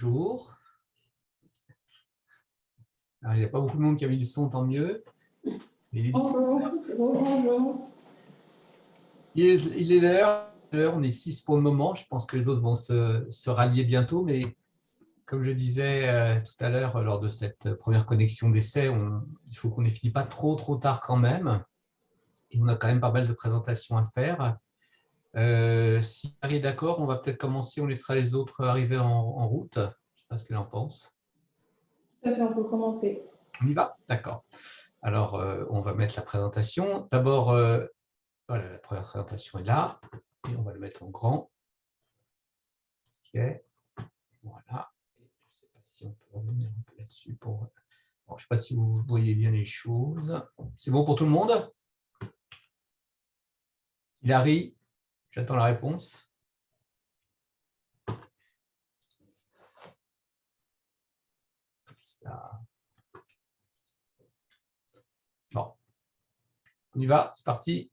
Bonjour. Alors, il n'y a pas beaucoup de monde qui a mis le son, tant mieux. Mais Bonjour. il est l'heure, on est 6 pour le moment. Je pense que les autres vont se rallier bientôt. Mais comme je disais tout à l'heure, lors de cette première connexion d'essai, il faut qu'on n'ait fini pas trop tard quand même. Et on a quand même pas mal de présentations à faire. Si Harry est d'accord, on va peut-être commencer. On laissera les autres arriver en route. Je ne sais pas ce qu'elle en pense. Tout à fait, on peut commencer. On y va? D'accord. Alors, on va mettre la présentation. D'abord, voilà, la première présentation est là. Et on va le mettre en grand. OK. Voilà. Je ne sais pas si on peut revenir un peu là-dessus. Bon, je ne sais pas si vous voyez bien les choses. C'est bon pour tout le monde? Hilary, j'attends la réponse. Ça. Bon. On y va, c'est parti.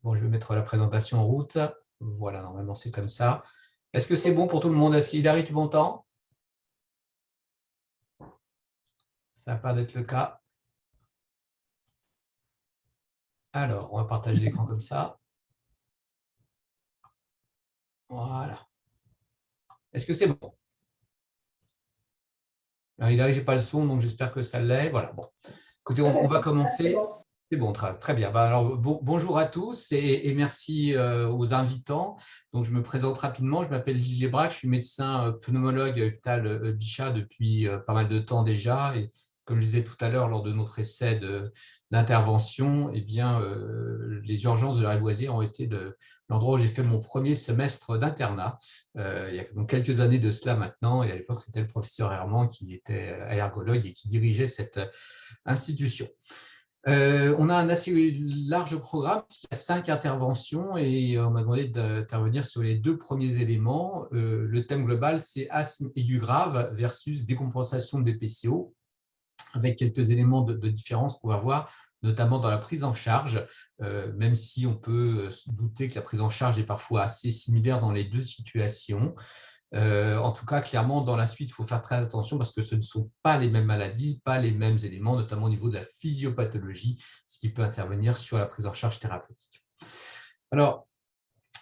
Bon, je vais mettre la présentation en route. Voilà, normalement, c'est comme ça. Est-ce que c'est bon pour tout le monde? Est-ce qu'Hilary, tu m'entends? Ça n'a pas d'être le cas. Alors, on va partager l'écran comme ça. Voilà. Est-ce que c'est bon? Alors, Hilary, je n'ai pas le son, donc j'espère que ça l'est. Voilà, bon. Écoutez, on va commencer. C'est bon, très bien. Alors, bonjour à tous et merci aux invitants. Donc, je me présente rapidement. Je m'appelle Gilles Gébrac, je suis médecin pneumologue à l'hôpital Bichat depuis pas mal de temps déjà. Et comme je disais tout à l'heure, lors de notre essai d'intervention, eh bien, les urgences de la Lavoisier ont été l'endroit où j'ai fait mon premier semestre d'internat. Il y a donc quelques années de cela maintenant. Et à l'époque, c'était le professeur Herman qui était allergologue et qui dirigeait cette institution. On a un assez large programme, il y a 5 interventions et on m'a demandé d'intervenir sur les 2 premiers éléments. Le thème global, c'est asthme aigu grave versus décompensation de BPCO, avec quelques éléments de différence qu'on va voir, notamment dans la prise en charge, même si on peut se douter que la prise en charge est parfois assez similaire dans les 2 situations. En tout cas, clairement, dans la suite, il faut faire très attention parce que ce ne sont pas les mêmes maladies, pas les mêmes éléments, notamment au niveau de la physiopathologie, ce qui peut intervenir sur la prise en charge thérapeutique. Alors,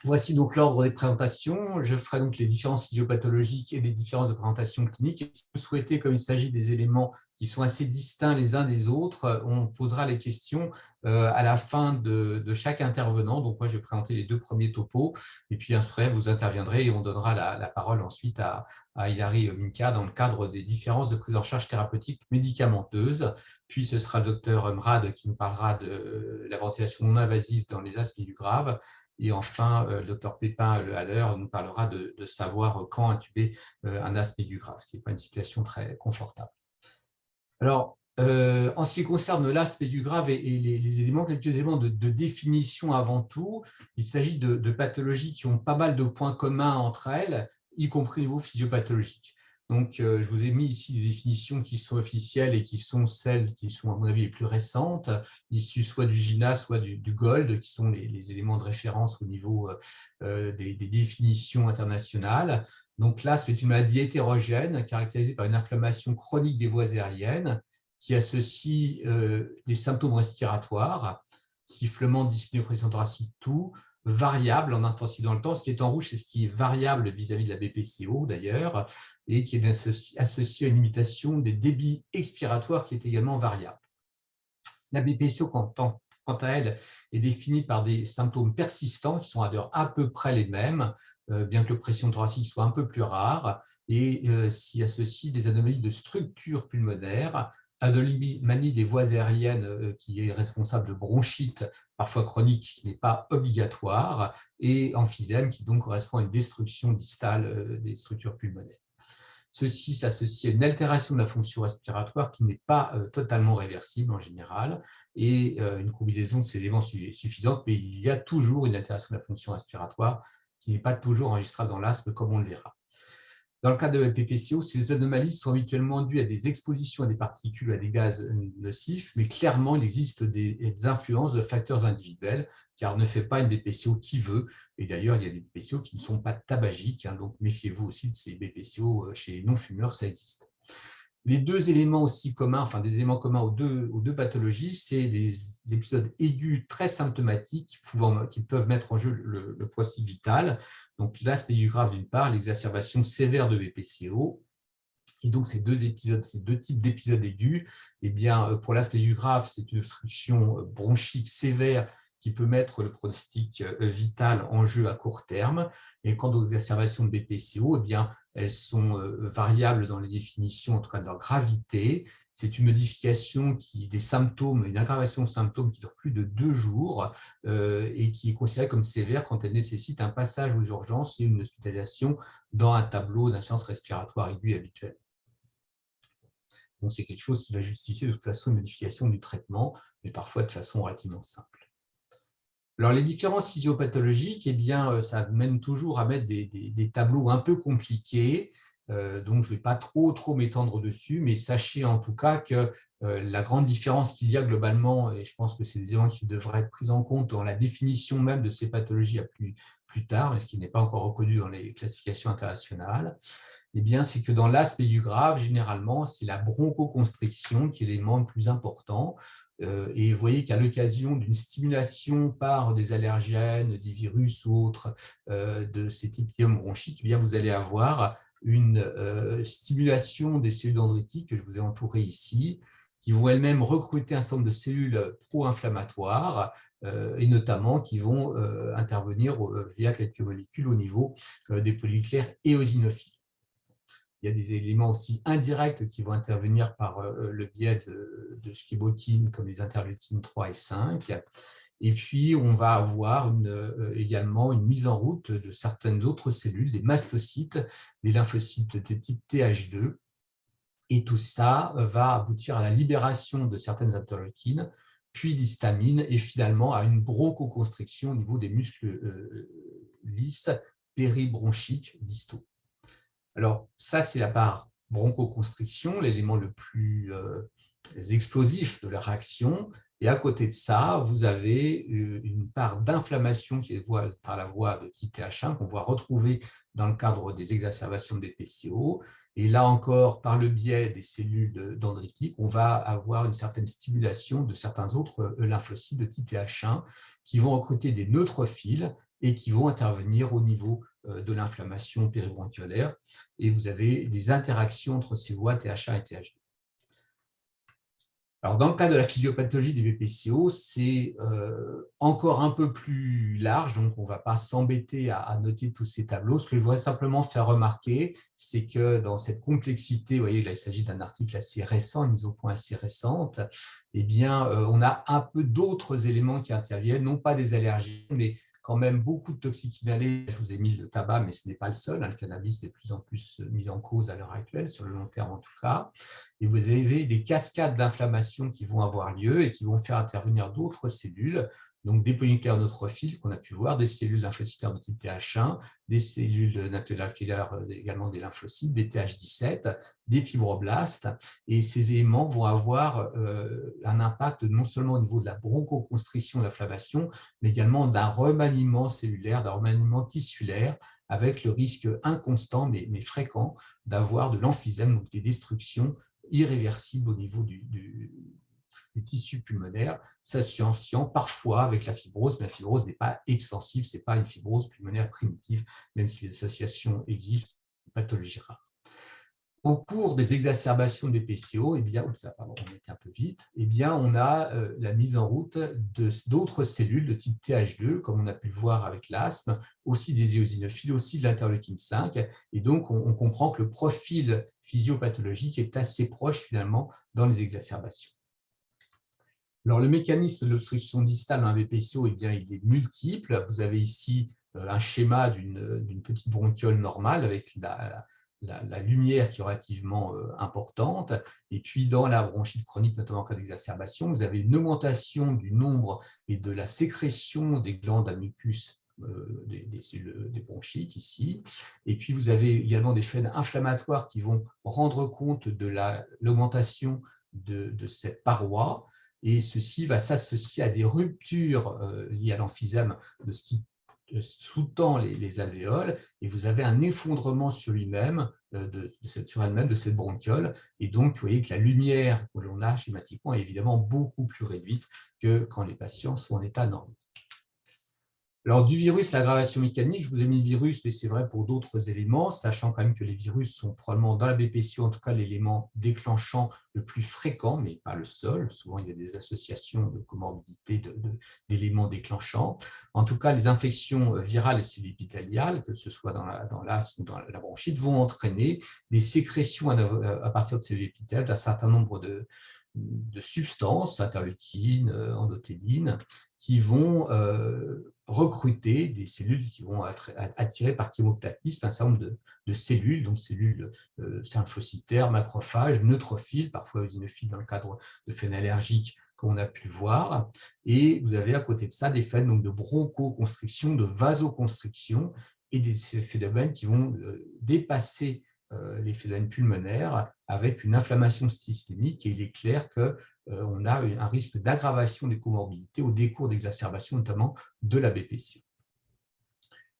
voici donc l'ordre des présentations. Je ferai donc les différences physiopathologiques et les différences de présentation clinique. Et si vous souhaitez, comme il s'agit des éléments qui sont assez distincts les uns des autres, on posera les questions à la fin de chaque intervenant. Donc, moi, je vais présenter les 2 premiers topos. Et puis, après, vous interviendrez et on donnera la parole ensuite à Hilary Minka dans le cadre des différences de prise en charge thérapeutique médicamenteuse. Puis, ce sera le docteur Mrad qui nous parlera de la ventilation non invasive dans les asthmes aigus graves. Et enfin, le docteur Pépin Le Haller nous parlera de savoir quand intuber un asthme aigu grave, ce qui n'est pas une situation très confortable. Alors, en ce qui concerne l'asthme aigu grave et les éléments, quelques éléments de définition avant tout, il s'agit de pathologies qui ont pas mal de points communs entre elles, y compris au niveau physiopathologique. Donc, je vous ai mis ici des définitions qui sont officielles et qui sont celles qui sont, à mon avis, les plus récentes, issues soit du GINA, soit du GOLD, qui sont les éléments de référence au niveau des définitions internationales. Donc, l'asthme est une maladie hétérogène caractérisée par une inflammation chronique des voies aériennes qui associe des symptômes respiratoires, sifflement, dyspnée, pression thoracique, toux, variable en intensité dans le temps. Ce qui est en rouge, c'est ce qui est variable vis-à-vis de la BPCO d'ailleurs, et qui est associé à une limitation des débits expiratoires qui est également variable. La BPCO, quant à elle, est définie par des symptômes persistants qui sont à peu près les mêmes, bien que la pression thoracique soit un peu plus rare, et s'y associent des anomalies de structure pulmonaire, anomalie des voies aériennes qui est responsable de bronchite, parfois chronique, qui n'est pas obligatoire, et emphysème qui donc correspond à une destruction distale des structures pulmonaires. Ceci s'associe à une altération de la fonction respiratoire qui n'est pas totalement réversible en général et une combinaison de ces éléments suffisante, mais il y a toujours une altération de la fonction respiratoire qui n'est pas toujours enregistrable dans l'asthme comme on le verra. Dans le cas de la BPCO, ces anomalies sont habituellement dues à des expositions à des particules, à des gaz nocifs, mais clairement, il existe des influences de facteurs individuels, car ne fait pas une BPCO qui veut. Et d'ailleurs, il y a des BPCO qui ne sont pas tabagiques, donc méfiez-vous aussi de ces BPCO chez les non-fumeurs, ça existe. Les deux éléments aussi communs, enfin des éléments communs aux deux pathologies, c'est des épisodes aigus très symptomatiques qui peuvent mettre en jeu le pronostic vital. Donc l'aspect aigu grave d'une part, l'exacerbation sévère de BPCO. Et donc ces deux types d'épisodes aigus, eh bien, pour l'aspect aigu grave, c'est une obstruction bronchique sévère qui peut mettre le pronostic vital en jeu à court terme. Et quant aux exacerbations de BPCO, eh bien, elles sont variables dans les définitions, en tout cas de leur gravité. C'est une modification des symptômes, une aggravation de symptômes qui dure plus de 2 jours et qui est considérée comme sévère quand elle nécessite un passage aux urgences et une hospitalisation dans un tableau d'insuffisance respiratoire aiguë habituelle. Donc, c'est quelque chose qui va justifier de toute façon une modification du traitement, mais parfois de façon relativement simple. Alors, les différences physiopathologiques, eh bien, ça mène toujours à mettre des tableaux un peu compliqués, donc je ne vais pas trop m'étendre dessus, mais sachez en tout cas que la grande différence qu'il y a globalement, et je pense que c'est des éléments qui devraient être pris en compte dans la définition même de ces pathologies à plus tard, mais ce qui n'est pas encore reconnu dans les classifications internationales, eh bien, c'est que dans l'aspect aigu grave, généralement, c'est la bronchoconstriction qui est l'élément le plus important. Et vous voyez qu'à l'occasion d'une stimulation par des allergènes, des virus ou autres de ces types bronchiques, eh bien, vous allez avoir une stimulation des cellules dendritiques que je vous ai entourées ici, qui vont elles-mêmes recruter un certain nombre de cellules pro-inflammatoires et notamment qui vont intervenir via quelques molécules au niveau des polynucléaires éosinophiles. Il y a des éléments aussi indirects qui vont intervenir par le biais de chibokines comme les interleukines 3 et 5. Et puis, on va avoir également une mise en route de certaines autres cellules, des mastocytes, des lymphocytes de type TH2. Et tout ça va aboutir à la libération de certaines interleukines, puis d'histamine, et finalement à une bronchoconstriction au niveau des muscles lisses péribronchiques distaux. Alors, ça, c'est la part bronchoconstriction, l'élément le plus explosif de la réaction. Et à côté de ça, vous avez une part d'inflammation qui est par la voie de type TH1 qu'on va retrouver dans le cadre des exacerbations de BPCO. Et là encore, par le biais des cellules dendritiques, on va avoir une certaine stimulation de certains autres lymphocytes de type TH1 qui vont recruter des neutrophiles et qui vont intervenir au niveau de l'inflammation péribronchiolaire. Et vous avez des interactions entre ces voies TH1 et TH2. Alors, dans le cas de la physiopathologie des BPCO, c'est encore un peu plus large, donc on ne va pas s'embêter à noter tous ces tableaux. Ce que je voudrais simplement faire remarquer, c'est que dans cette complexité, vous voyez, là, il s'agit d'un article assez récent, une mise au point assez récente, eh bien, on a un peu d'autres éléments qui interviennent, non pas des allergies, mais quand même beaucoup de toxiques inhalés. Je vous ai mis le tabac, mais ce n'est pas le seul. Le cannabis est de plus en plus mis en cause à l'heure actuelle, sur le long terme en tout cas. Et vous avez des cascades d'inflammation qui vont avoir lieu et qui vont faire intervenir d'autres cellules, donc des polynucléaires neutrophiles qu'on a pu voir, des cellules lymphocytaires de type TH1, des cellules natulaculaires, également des lymphocytes, des TH17, des fibroblastes. Et ces éléments vont avoir un impact non seulement au niveau de la bronchoconstriction, de l'inflammation, mais également d'un remaniement cellulaire, d'un remaniement tissulaire, avec le risque inconstant, mais fréquent, d'avoir de l'emphysème, donc des destructions irréversibles au niveau du tissu pulmonaire, s'associant parfois avec la fibrose, mais la fibrose n'est pas extensive, ce n'est pas une fibrose pulmonaire primitive, même si les associations existent, une pathologie rare. Au cours des exacerbations des PCO, eh bien, on était un peu vite, eh bien, on a la mise en route d'autres cellules de type TH2, comme on a pu le voir avec l'asthme, aussi des éosinophiles, aussi de l'interleukine 5. Et donc, on comprend que le profil physiopathologique est assez proche finalement dans les exacerbations. Alors, le mécanisme de l'obstruction distale dans un BPCO, eh bien, il est multiple. Vous avez ici un schéma d'une petite bronchiole normale avec la lumière qui est relativement importante. Et puis, dans la bronchite chronique, notamment en cas d'exacerbation, vous avez une augmentation du nombre et de la sécrétion des glandes à mucus des cellules des bronchites ici. Et puis, vous avez également des phénomènes inflammatoires qui vont rendre compte de l'augmentation de cette paroi. Et ceci va s'associer à des ruptures liées à l'emphysème de ce qui sous-tend les alvéoles, et vous avez un effondrement sur lui-même, sur elle-même de cette bronchiole. Et donc, vous voyez que la lumière que l'on a schématiquement est évidemment beaucoup plus réduite que quand les patients sont en état normal. Alors, du virus, l'aggravation mécanique, je vous ai mis le virus, mais c'est vrai pour d'autres éléments, sachant quand même que les virus sont probablement dans la BPCO, en tout cas l'élément déclenchant le plus fréquent, mais pas le seul. Souvent, il y a des associations de comorbidité d'éléments déclenchants. En tout cas, les infections virales et cellules épithéliales, que ce soit dans l'asthme ou dans la bronchite, vont entraîner des sécrétions à partir de cellules épithéliales d'un certain nombre de substances, interleukines, endothéline, qui vont recruter des cellules qui vont être attirées par chémoclasme, un certain nombre de cellules, donc cellules lymphocytaires, macrophages, neutrophiles, parfois eosinophiles dans le cadre de phénomènes allergiques qu'on a pu voir. Et vous avez à côté de ça des phénomènes de bronchoconstriction, de vasoconstriction et des phénomènes qui vont dépasser les phénomènes pulmonaires avec une inflammation systémique, et il est clair qu'on a un risque d'aggravation des comorbidités au décours d'exacerbation, notamment de la BPCO.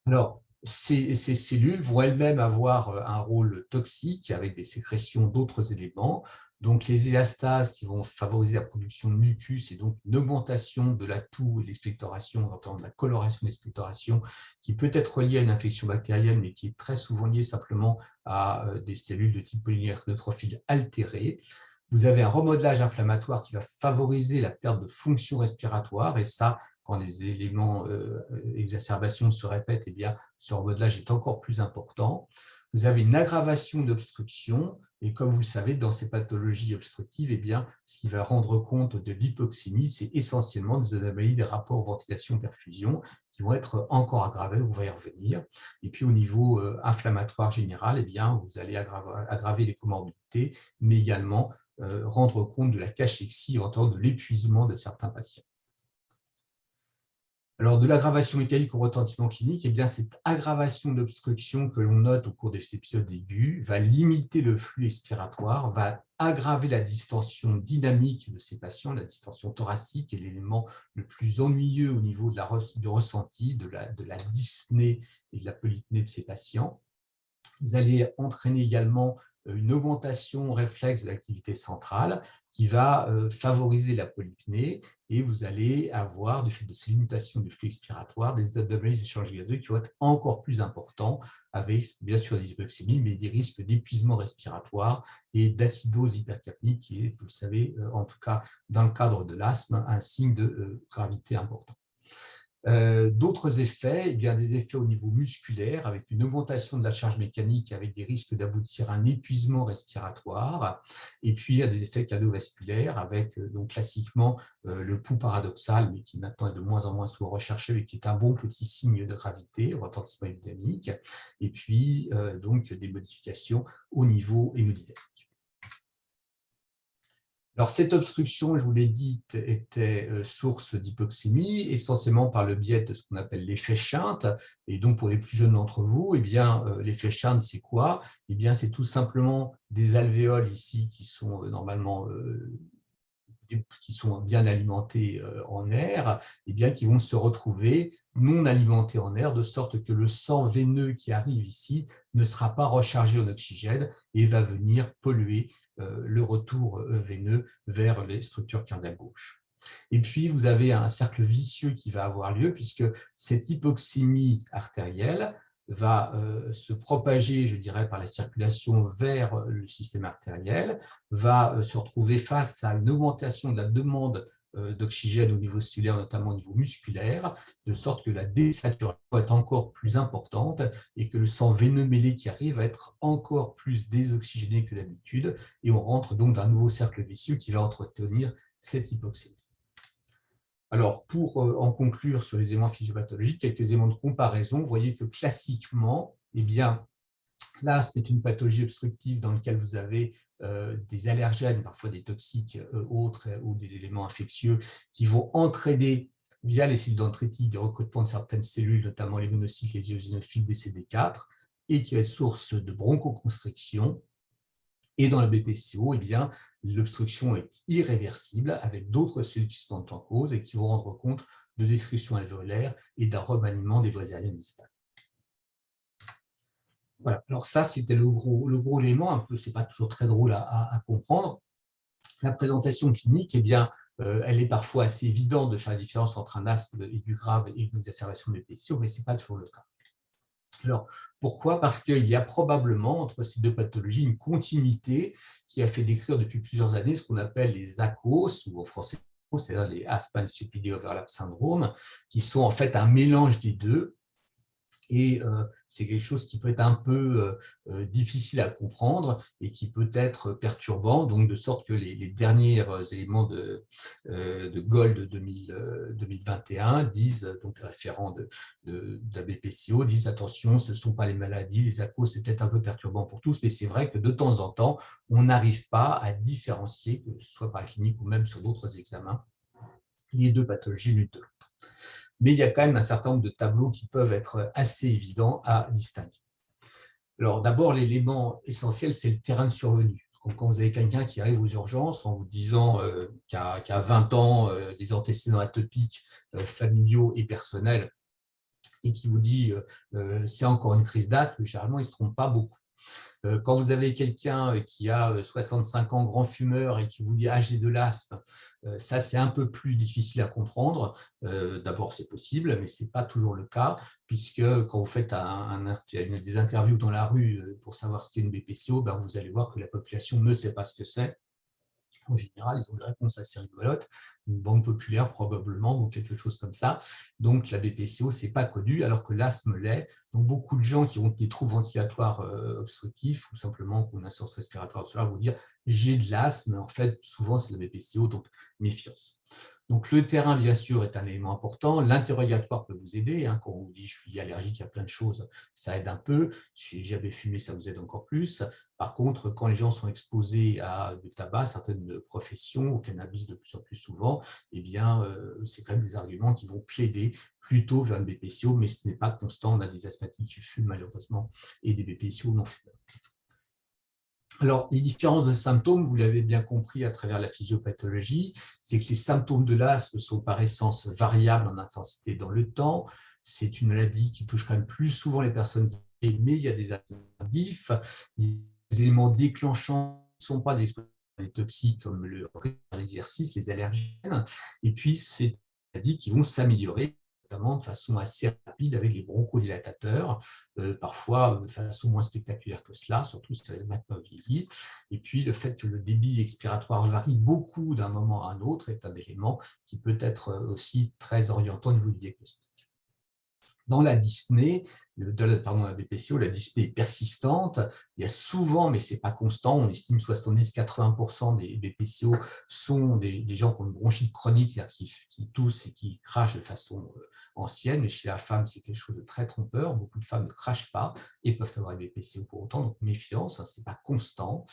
Alors, ces cellules vont elles-mêmes avoir un rôle toxique avec des sécrétions d'autres éléments. Donc, les élastases qui vont favoriser la production de mucus et donc une augmentation de la toux et de l'expectoration, notamment de la coloration de l'expectoration, qui peut être liée à une infection bactérienne, mais qui est très souvent liée simplement à des cellules de type polynucléaire neutrophile altérées. Vous avez un remodelage inflammatoire qui va favoriser la perte de fonction respiratoire, et ça, quand les éléments exacerbation se répètent, eh bien, ce remodelage est encore plus important. Vous avez une aggravation d'obstruction, et comme vous le savez, dans ces pathologies obstructives, eh bien, ce qui va rendre compte de l'hypoxémie, c'est essentiellement des anomalies des rapports ventilation-perfusion qui vont être encore aggravées, on va y revenir. Et puis au niveau inflammatoire général, eh bien, vous allez aggraver les comorbidités, mais également rendre compte de la cachexie, en tant que de l'épuisement de certains patients. Alors, de l'aggravation mécanique au retentissement clinique, eh bien, cette aggravation d'obstruction que l'on note au cours des épisodes aigus va limiter le flux expiratoire, va aggraver la distension dynamique de ces patients. La distension thoracique est l'élément le plus ennuyeux au niveau du ressenti, de la dyspnée et de la polypnée de ces patients. Vous allez entraîner également une augmentation réflexe de l'activité centrale qui va favoriser la polypnée, et vous allez avoir, du fait de ces limitations du flux expiratoire, des anomalies d'échange gazeux qui vont être encore plus importants, avec bien sûr des hypoxémies, mais des risques d'épuisement respiratoire et d'acidose hypercapnique, qui est, vous le savez, en tout cas dans le cadre de l'asthme, un signe de gravité important. D'autres effets, eh bien, des effets au niveau musculaire avec une augmentation de la charge mécanique avec des risques d'aboutir à un épuisement respiratoire, et puis il y a des effets cardiovasculaires avec donc classiquement le pouls paradoxal, mais qui maintenant est de moins en moins souvent recherché, mais qui est un bon petit signe de gravité, retentissement épidémique, et puis donc des modifications au niveau hémodynamique. Alors, cette obstruction, je vous l'ai dit, était source d'hypoxémie, essentiellement par le biais de ce qu'on appelle l'effet Shunt. Et donc, pour les plus jeunes d'entre vous, eh bien, l'effet Shunt, c'est quoi? Eh bien, c'est tout simplement des alvéoles ici qui sont normalement qui sont bien alimentés en air, eh bien, qui vont se retrouver non alimentés en air, de sorte que le sang veineux qui arrive ici ne sera pas rechargé en oxygène et va venir polluer le retour veineux vers les structures cardiaques gauches. Et puis, vous avez un cercle vicieux qui va avoir lieu, puisque cette hypoxémie artérielle va se propager, je dirais, par la circulation vers le système artériel, va se retrouver face à une augmentation de la demande d'oxygène au niveau cellulaire, notamment au niveau musculaire, de sorte que la désaturation va être encore plus importante et que le sang veineux mêlé qui arrive va être encore plus désoxygéné que d'habitude, et on rentre donc dans un nouveau cercle vicieux qui va entretenir cette hypoxémie. Alors, pour en conclure sur les éléments physiopathologiques, quelques éléments de comparaison. Vous voyez que classiquement, eh bien, l'asthme est une pathologie obstructive dans laquelle vous avez des allergènes, parfois des toxiques autres ou des éléments infectieux qui vont entraîner via les cellules dendritiques, des recrutements de certaines cellules, notamment les monocytes, les eosinophiles, des CD4, et qui est source de bronchoconstriction. Et dans la BPCO, eh bien, l'obstruction est irréversible avec d'autres cellules qui sont en cause et qui vont rendre compte de destruction alvéolaire et d'un remaniement des voies aériennes distales. Voilà. Alors ça, c'était le gros élément, un peu, c'est pas toujours très drôle à comprendre. La présentation clinique, eh bien, elle est parfois assez évidente de faire la différence entre un asthme aigu grave et une exacerbation de BPCO, mais ce n'est pas toujours le cas. Alors, pourquoi? Parce qu'il y a probablement entre ces deux pathologies une continuité qui a fait décrire depuis plusieurs années ce qu'on appelle les ACOS, ou en français, c'est-à-dire les Aspen CPD Overlap Syndrome, qui sont en fait un mélange des deux. Et c'est quelque chose qui peut être un peu difficile à comprendre et qui peut être perturbant, donc de sorte que les derniers éléments de Gold 2021 disent, donc les référents de la BPCO, disent attention, ce ne sont pas les maladies, les ACOS, c'est peut-être un peu perturbant pour tous, mais c'est vrai que de temps en temps, on n'arrive pas à différencier, que ce soit par la clinique ou même sur d'autres examens, les deux pathologies l'une de l'autre. Mais il y a quand même un certain nombre de tableaux qui peuvent être assez évidents à distinguer. Alors d'abord, l'élément essentiel, c'est le terrain de survenue. Quand vous avez quelqu'un qui arrive aux urgences en vous disant qu'il a 20 ans, des antécédents atopiques familiaux et personnels, et qui vous dit c'est encore une crise d'asthme, généralement, il ne se trompe pas beaucoup. Quand vous avez quelqu'un qui a 65 ans, grand fumeur, et qui vous dit « ah, j'ai de l'asthme », ça, c'est un peu plus difficile à comprendre. D'abord, c'est possible, mais ce n'est pas toujours le cas, puisque quand vous faites des interviews dans la rue pour savoir ce qu'est une BPCO, ben, vous allez voir que la population ne sait pas ce que c'est. En général, ils ont des réponses assez rigolotes, une banque populaire probablement, ou quelque chose comme ça. Donc, la BPCO, ce n'est pas connu, alors que l'asthme l'est. Donc, beaucoup de gens qui ont des troubles ventilatoires obstructifs, ou simplement qui ont une insuffisance respiratoire vont dire « j'ai de l'asthme », en fait, souvent, c'est la BPCO, donc méfiance. Donc, le terrain, bien sûr, est un élément important. L'interrogatoire peut vous aider. Quand on vous dit « je suis allergique à plein de choses », ça aide un peu. Si j'avais fumé, ça vous aide encore plus. Par contre, quand les gens sont exposés à du tabac, certaines professions, au cannabis de plus en plus souvent, eh bien, c'est quand même des arguments qui vont plaider plutôt vers une BPCO, mais ce n'est pas constant. On a des asthmatiques qui fument malheureusement et des BPCO non fumeurs. Alors, les différences de symptômes, vous l'avez bien compris à travers la physiopathologie, c'est que les symptômes de l'asthme sont par essence variables en intensité dans le temps. C'est une maladie qui touche quand même plus souvent les personnes âgées, mais il y a des asthmes tardifs. Les éléments déclenchants ne sont pas des expositions toxiques comme l'exercice, les allergènes. Et puis, c'est des maladies qui vont s'améliorer, notamment de façon assez rapide avec les bronchodilatateurs, parfois de façon moins spectaculaire que cela, surtout si les maintenant vieilli. Et puis, le fait que le débit expiratoire varie beaucoup d'un moment à un autre est un élément qui peut être aussi très orientant au niveau du diagnostic. Dans la dyspnée, la BPCO, la dyspnée est persistante. Il y a souvent, mais ce n'est pas constant, on estime 70-80% des BPCO sont des gens qui ont une bronchite chronique, c'est-à-dire qui toussent et qui crachent de façon ancienne. Mais chez la femme, c'est quelque chose de très trompeur. Beaucoup de femmes ne crachent pas et peuvent avoir une BPCO pour autant. Donc, méfiance, ce n'est pas constant.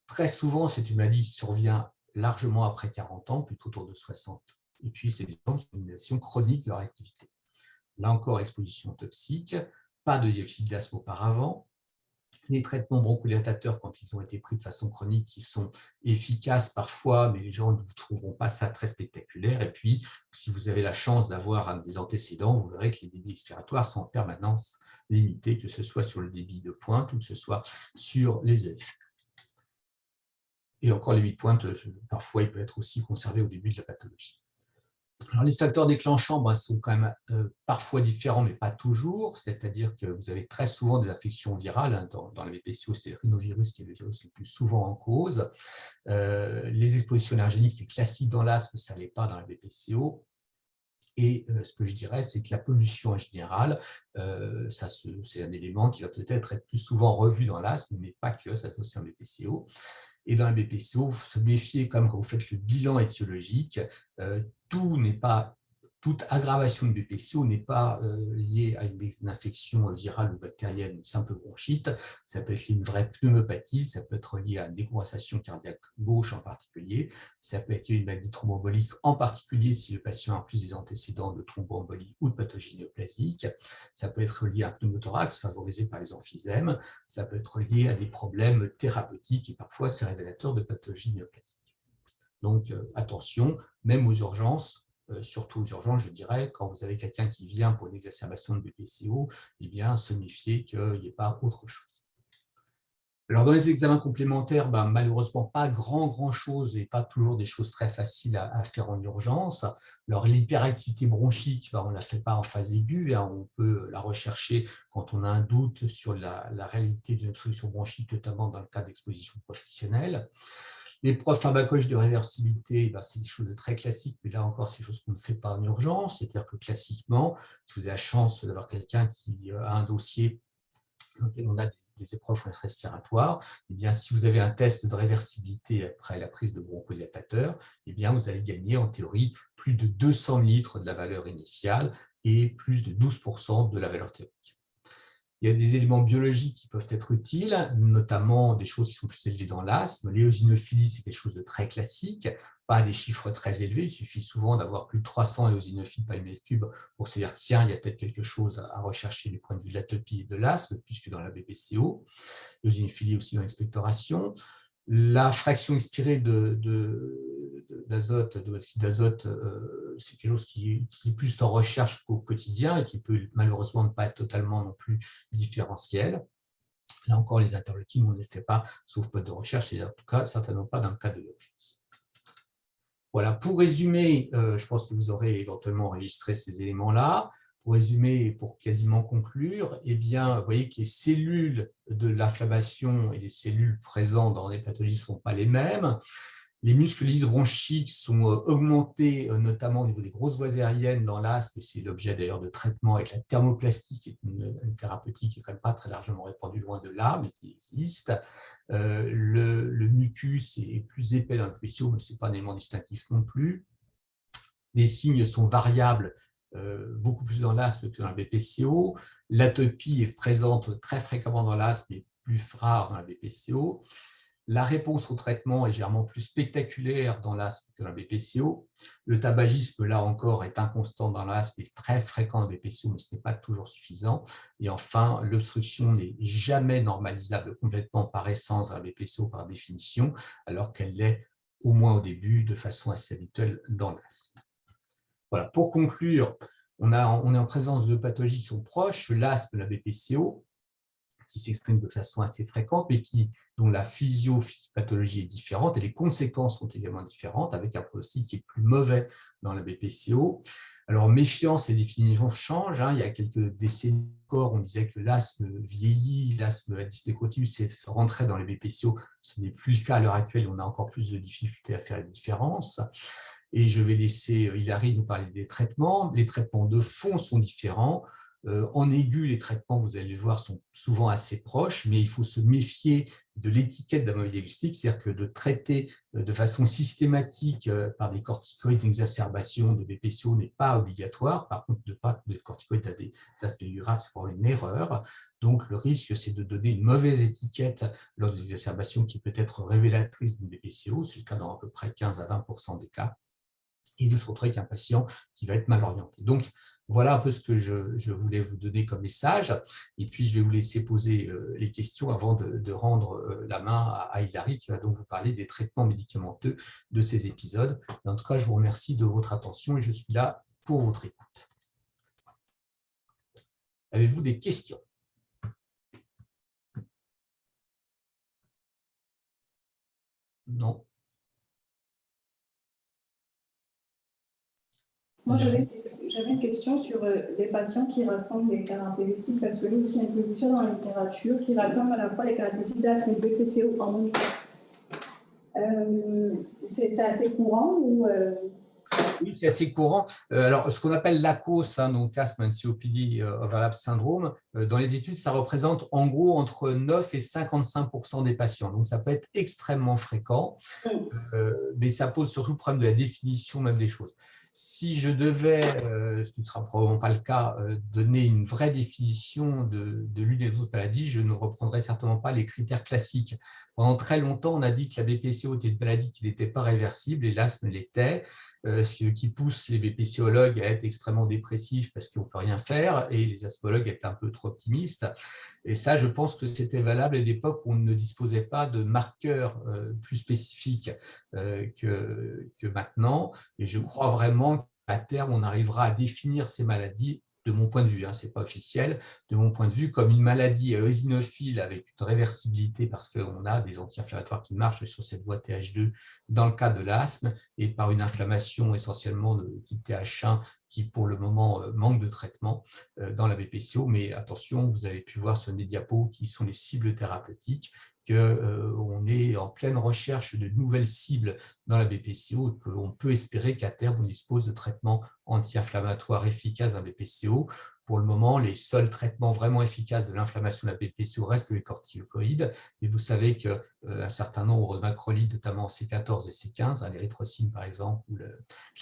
Très souvent, c'est une maladie qui survient largement après 40 ans, plutôt autour de 60. Et puis, c'est des gens qui ont une action chronique de leur activité. Là encore, exposition toxique, pas de dioxyde d'asthme auparavant. Les traitements bronchodilatateurs, quand ils ont été pris de façon chronique, qui sont efficaces parfois, mais les gens ne vous trouveront pas ça très spectaculaire. Et puis, si vous avez la chance d'avoir des antécédents, vous verrez que les débits expiratoires sont en permanence limités, que ce soit sur le débit de pointe ou que ce soit sur les EF. Et encore, les débits de pointe, parfois, il peut être aussi conservé au début de la pathologie. Alors, les facteurs déclenchants sont quand même parfois différents, mais pas toujours. C'est-à-dire que vous avez très souvent des infections virales. Dans la BPCO, c'est le rhinovirus qui est le virus le plus souvent en cause. Les expositions allergéniques, c'est classique dans l'asthme, ça ne l'est pas dans la BPCO. Et ce que je dirais, c'est que la pollution en général, c'est un élément qui va peut-être être plus souvent revu dans l'asthme, mais pas que, ça peut aussi en BPCO. Et dans la BPCO, se méfier quand vous faites le bilan étiologique, tout toute aggravation de BPCO n'est pas liée à une infection virale ou bactérienne, une simple bronchite. Ça peut être une vraie pneumopathie, ça peut être lié à une décompensation cardiaque gauche en particulier, ça peut être une maladie thromboembolique en particulier si le patient a plus des antécédents de thromboembolie ou de pathologie néoplasique. Ça peut être lié à un pneumothorax favorisé par les emphysèmes. Ça peut être lié à des problèmes thérapeutiques et parfois c'est révélateur de pathologie néoplasique. Donc attention, même aux urgences, surtout aux urgences, je dirais, quand vous avez quelqu'un qui vient pour une exacerbation de BPCO, eh bien, se méfier qu'il n'y ait pas autre chose. Alors, dans les examens complémentaires, malheureusement, pas grand-chose et pas toujours des choses très faciles à faire en urgence. Alors, l'hyperactivité bronchique, on ne la fait pas en phase aiguë, on peut la rechercher quand on a un doute sur la réalité d'une obstruction bronchique, notamment dans le cas d'exposition professionnelle. L'épreuve pharmacologique de réversibilité, c'est des choses très classiques, mais là encore, c'est des choses qu'on ne fait pas en urgence. C'est-à-dire que classiquement, si vous avez la chance d'avoir quelqu'un qui a un dossier dans lequel on a des épreuves respiratoires, eh bien, si vous avez un test de réversibilité après la prise de bronchodilatateur, eh bien, vous allez gagner en théorie plus de 200 litres de la valeur initiale et plus de 12% de la valeur théorique. Il y a des éléments biologiques qui peuvent être utiles, notamment des choses qui sont plus élevées dans l'asthme. L'éosinophilie, c'est quelque chose de très classique, pas des chiffres très élevés. Il suffit souvent d'avoir plus de 300 éosinophiles par ml cube pour se dire tiens, il y a peut-être quelque chose à rechercher du point de vue de l'atopie et de l'asthme, puisque dans la BPCO. L'éosinophilie aussi dans l'expectoration. La fraction expirée d'azote, d'oxyde d'azote, c'est quelque chose qui est plus en recherche qu'au quotidien et qui peut malheureusement ne pas être totalement non plus différentiel. Là encore, les interleukines, on ne les fait pas, sauf peu de recherche, et en tout cas, certainement pas dans le cas de l'urgence. Voilà, pour résumer, je pense que vous aurez éventuellement enregistré ces éléments-là. Pour résumer et pour quasiment conclure, eh bien, vous voyez que les cellules de l'inflammation et les cellules présentes dans les pathologies ne sont pas les mêmes. Les muscles lisses bronchiques sont augmentés, notamment au niveau des grosses voies aériennes dans l'asthme, et c'est l'objet d'ailleurs de traitement avec la thermoplastie, qui est une thérapeutique qui n'est quand même pas très largement répandue loin de là, mais qui existe. Le mucus est plus épais dans le PCO, mais ce n'est pas un élément distinctif non plus. Les signes sont variables, beaucoup plus dans l'asthme que dans la BPCO. L'atopie est présente très fréquemment dans l'asthme et plus rare dans la BPCO. La réponse au traitement est généralement plus spectaculaire dans l'asthme que dans la BPCO. Le tabagisme, là encore, est inconstant dans l'asthme et très fréquent dans la BPCO, mais ce n'est pas toujours suffisant. Et enfin, l'obstruction n'est jamais normalisable complètement par essence dans la BPCO par définition, alors qu'elle l'est au moins au début de façon assez habituelle dans l'asthme. Voilà. Pour conclure, on est en présence de pathologies qui sont proches, l'asthme, la BPCO, qui s'expriment de façon assez fréquente, mais dont la physiopathologie est différente et les conséquences sont également différentes, avec un pronostic qui est plus mauvais dans la BPCO. Alors, méfiance, les définitions changent. Il y a quelques décennies encore, on disait que l'asthme vieillit, l'asthme à dyspnée continue rentrait dans les BPCO. Ce n'est plus le cas à l'heure actuelle, on a encore plus de difficultés à faire la différence. Et je vais laisser Hilary nous parler des traitements. Les traitements de fond sont différents. En aigu, les traitements, vous allez le voir, sont souvent assez proches, mais il faut se méfier de l'étiquette d'un mauvais diagnostic, c'est-à-dire que de traiter de façon systématique par des corticoïdes une exacerbation de BPCO n'est pas obligatoire. Par contre, de pas de corticoïdes à des aspects graves, c'est pour une erreur. Donc, le risque, c'est de donner une mauvaise étiquette lors de l'exacerbation qui peut être révélatrice d'une BPCO, c'est le cas dans à peu près 15 à 20% des cas, et de se retrouver avec un patient qui va être mal orienté. Donc, voilà un peu ce que je voulais vous donner comme message. Et puis, je vais vous laisser poser les questions avant de rendre la main à Hilary, qui va donc vous parler des traitements médicamenteux de ces épisodes. Et en tout cas, je vous remercie de votre attention et je suis là pour votre écoute. Avez-vous des questions? Non. Moi, j'avais une question sur les patients qui rassemblent les caractéristiques, parce que là aussi, il y a une production dans la littérature qui rassemble à la fois les caractéristiques d'asthme et de BPCO en même temps. C'est assez courant ou Oui, c'est assez courant. Alors, ce qu'on appelle l'ACOS, donc Asthma and COPD Overlap Syndrome, dans les études, ça représente en gros entre 9 et 55% des patients. Donc, ça peut être extrêmement fréquent, mais ça pose surtout le problème de la définition même des choses. Si je devais, ce qui ne sera probablement pas le cas, donner une vraie définition de l'une et des autres maladies, je ne reprendrai certainement pas les critères classiques. Pendant très longtemps, on a dit que la BPCO était une maladie qui n'était pas réversible, et l'asthme l'était, ce qui pousse les BPCologues à être extrêmement dépressifs parce qu'on ne peut rien faire, et les asthmologues étaient un peu trop optimistes. Et ça, je pense que c'était valable à l'époque où on ne disposait pas de marqueurs plus spécifiques que maintenant. Et je crois vraiment qu'à terme, on arrivera à définir ces maladies, de mon point de vue, ce n'est pas officiel, de mon point de vue, comme une maladie eosinophile avec une réversibilité parce qu'on a des anti-inflammatoires qui marchent sur cette voie TH2 dans le cas de l'asthme, et par une inflammation essentiellement de type TH1 qui, pour le moment, manque de traitement dans la BPCO. Mais attention, vous avez pu voir sur les diapos qui sont les cibles thérapeutiques, qu'on est en pleine recherche de nouvelles cibles dans la BPCO, et qu'on peut espérer qu'à terme, on dispose de traitements anti-inflammatoires efficaces dans la BPCO. Pour le moment, les seuls traitements vraiment efficaces de l'inflammation de la BPCO restent les corticoïdes. Et vous savez qu'un certain nombre de macrolides, notamment C14 et C15, l'érythrocine par exemple, ou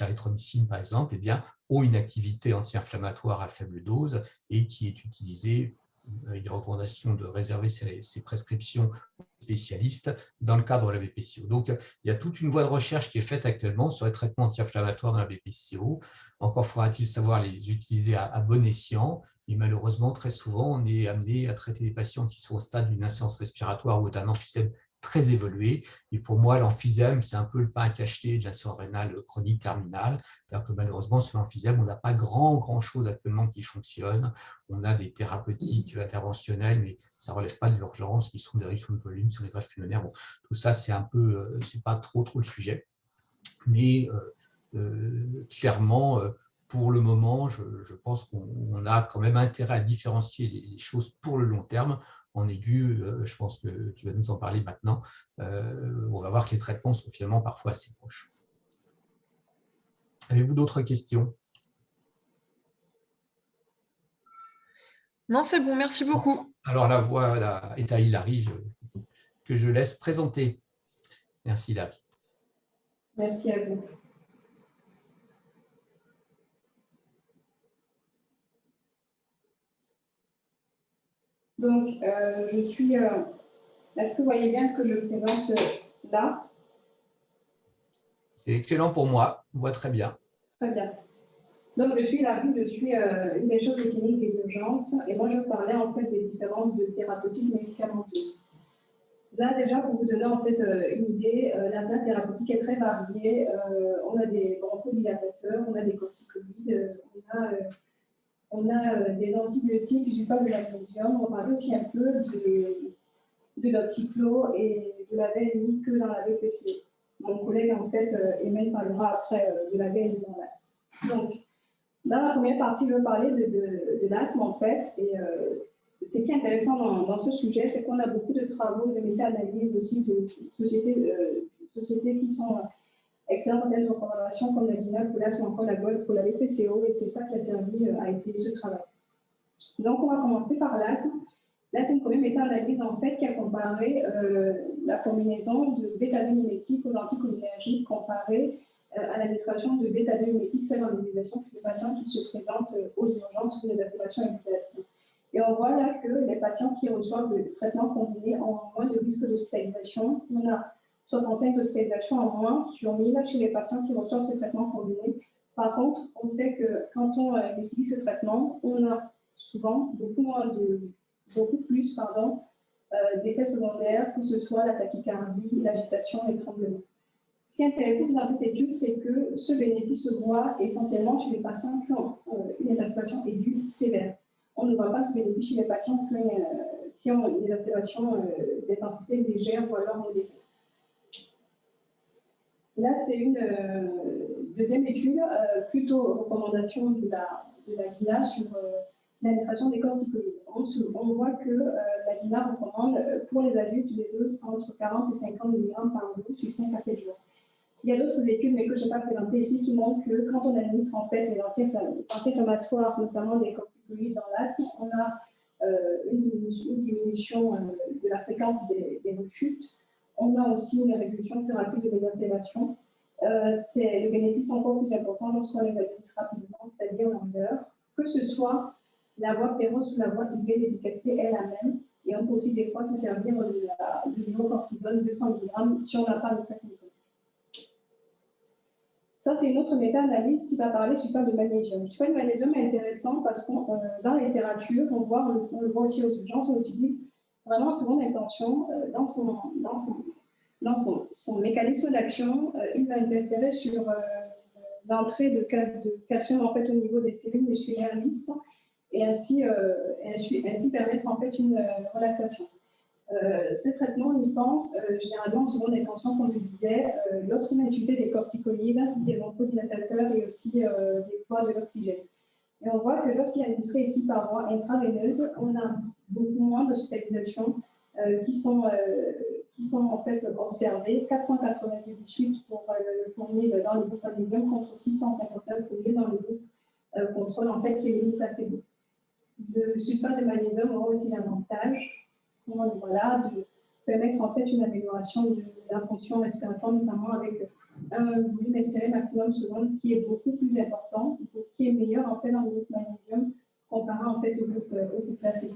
l'arythromycine par exemple, eh bien, ont une activité anti-inflammatoire à faible dose et qui est utilisée avec des recommandations de réserver ces prescriptions aux spécialistes dans le cadre de la BPCO. Donc, il y a toute une voie de recherche qui est faite actuellement sur les traitements anti-inflammatoires dans la BPCO. Encore faudra-t-il savoir les utiliser à bon escient. Et malheureusement, très souvent, on est amené à traiter des patients qui sont au stade d'une insuffisance respiratoire ou d'un emphysème très évolué. Et pour moi, l'emphysème, c'est un peu le pain à cacheter de l'insuffisance rénale chronique terminale. C'est-à-dire que malheureusement, sur l'emphysème, on n'a pas grand-chose actuellement qui fonctionne. On a des thérapeutiques interventionnelles, mais ça ne relève pas de l'urgence, qui sont des réductions de volume sur les greffes pulmonaires. Bon, tout ça, c'est un peu, c'est pas trop le sujet. Mais clairement, pour le moment, je pense qu'on a quand même intérêt à différencier les choses pour le long terme. En aigu, je pense que tu vas nous en parler maintenant. On va voir que les traitements sont finalement parfois assez proches. Avez-vous d'autres questions? Non, c'est bon, merci beaucoup. Alors la voix est à Hilary, que je laisse présenter. Merci Hilary. Merci à vous. Donc, je suis... Est-ce que vous voyez bien ce que je présente là? C'est excellent pour moi, on voit très bien. Très bien. Donc, je suis une des choses de clinique des urgences, et moi, je parlais en fait des différences de thérapeutique médicamenteuses. Là, déjà, pour vous donner en fait une idée, l'arsenal thérapeutique est très varié. On a des bronchodilatateurs, on a des corticoïdes, on a des antibiotiques du pas de la magnésium. On parle aussi un peu de l'optiflo et de la VNI que dans la BPC. Mon collègue, en fait, Emmanuel parlera après de la VNI dans l'asthme. Donc, dans la première partie, je vais parler de l'asthme, en fait. Et ce qui est intéressant dans ce sujet, c'est qu'on a beaucoup de travaux, de méta-analyses aussi de sociétés qui sont excellentes en termes de recommandations, comme la GINA pour l'asthme, encore la GOLF pour la BPCO, et c'est ça qui a servi à été ce travail. Donc, on va commencer par l'asthme. Là, c'est une première méta-analyse en fait qui a comparé la combinaison de bêta-2-mimétique aux anticholinergiques comparée à l'administration de bêta-2-mimétique seule en utilisation pour les patients qui se présentent aux urgences pour les exacerbations aiguës d'asthme. Et on voit là que les patients qui reçoivent le traitement combiné ont moins de risque d'hospitalisation. On a 65 hospitalisations en moins sur 1000 chez les patients qui reçoivent ce traitement combiné. Par contre, on sait que quand on utilise ce traitement, on a souvent beaucoup plus d'effets secondaires, que ce soit la tachycardie, l'agitation et le tremblement. Ce qui est intéressant dans cette étude, c'est que ce bénéfice se voit essentiellement chez les patients qui ont une exacerbation aiguë sévère. On ne voit pas ce bénéfice chez les patients qui ont une exacerbation d'intensité légère ou alors modérée. Là, c'est une deuxième étude, plutôt recommandation de la GINA sur l'administration des corticoïdes. On voit que la GINA recommande pour les adultes des doses entre 40 et 50 mg par jour sur 5 à 7 jours. Il y a d'autres études, mais que je n'ai pas présentées ici, qui montrent que quand on administre en fait les anti-inflammatoires, notamment des corticoïdes dans l'asthme, on a une diminution de la fréquence des rechutes. On a aussi une réduction plus rapide de l'exacerbation. c'est le bénéfice encore plus important lorsqu'on les administre rapidement, c'est-à-dire en heure, que ce soit la voie péros ou la voie IV, l'efficacité est la même. Et on peut aussi des fois se servir du niveau cortisone 200 mg si on n'a pas le prednisone. Ça, c'est une autre méta-analyse qui va parler du sulfate de magnésium. Le sulfate de magnésium est intéressant parce que dans la littérature, on le voit aussi aux urgences, on l'utilise vraiment à seconde intention dans son mécanisme d'action. Il va interférer sur l'entrée de calcium en fait, au niveau des cellules musculaires lisses et ainsi permettre en fait une relaxation. Ce traitement, on y pense généralement en seconde intention, comme je le disais, lorsqu'on a utilisé des corticoïdes, des bronchodilatateurs et aussi des fois de l'oxygène. Et on voit que lorsqu'il est administré ici par voie intraveineuse, on a beaucoup moins d'hospitalisations qui sont en fait observées, 498 pour 1000 dans le groupe magnésium contre 659 pour 1000 dans le groupe contrôle, en fait, qui est le groupe placebo. Le sulfate de magnésium aura aussi l'avantage voilà, de permettre en fait une amélioration de la fonction respiratoire, notamment avec un volume expiré maximum seconde qui est beaucoup plus important, qui est meilleur en fait dans le groupe magnésium comparé en fait au groupe placebo.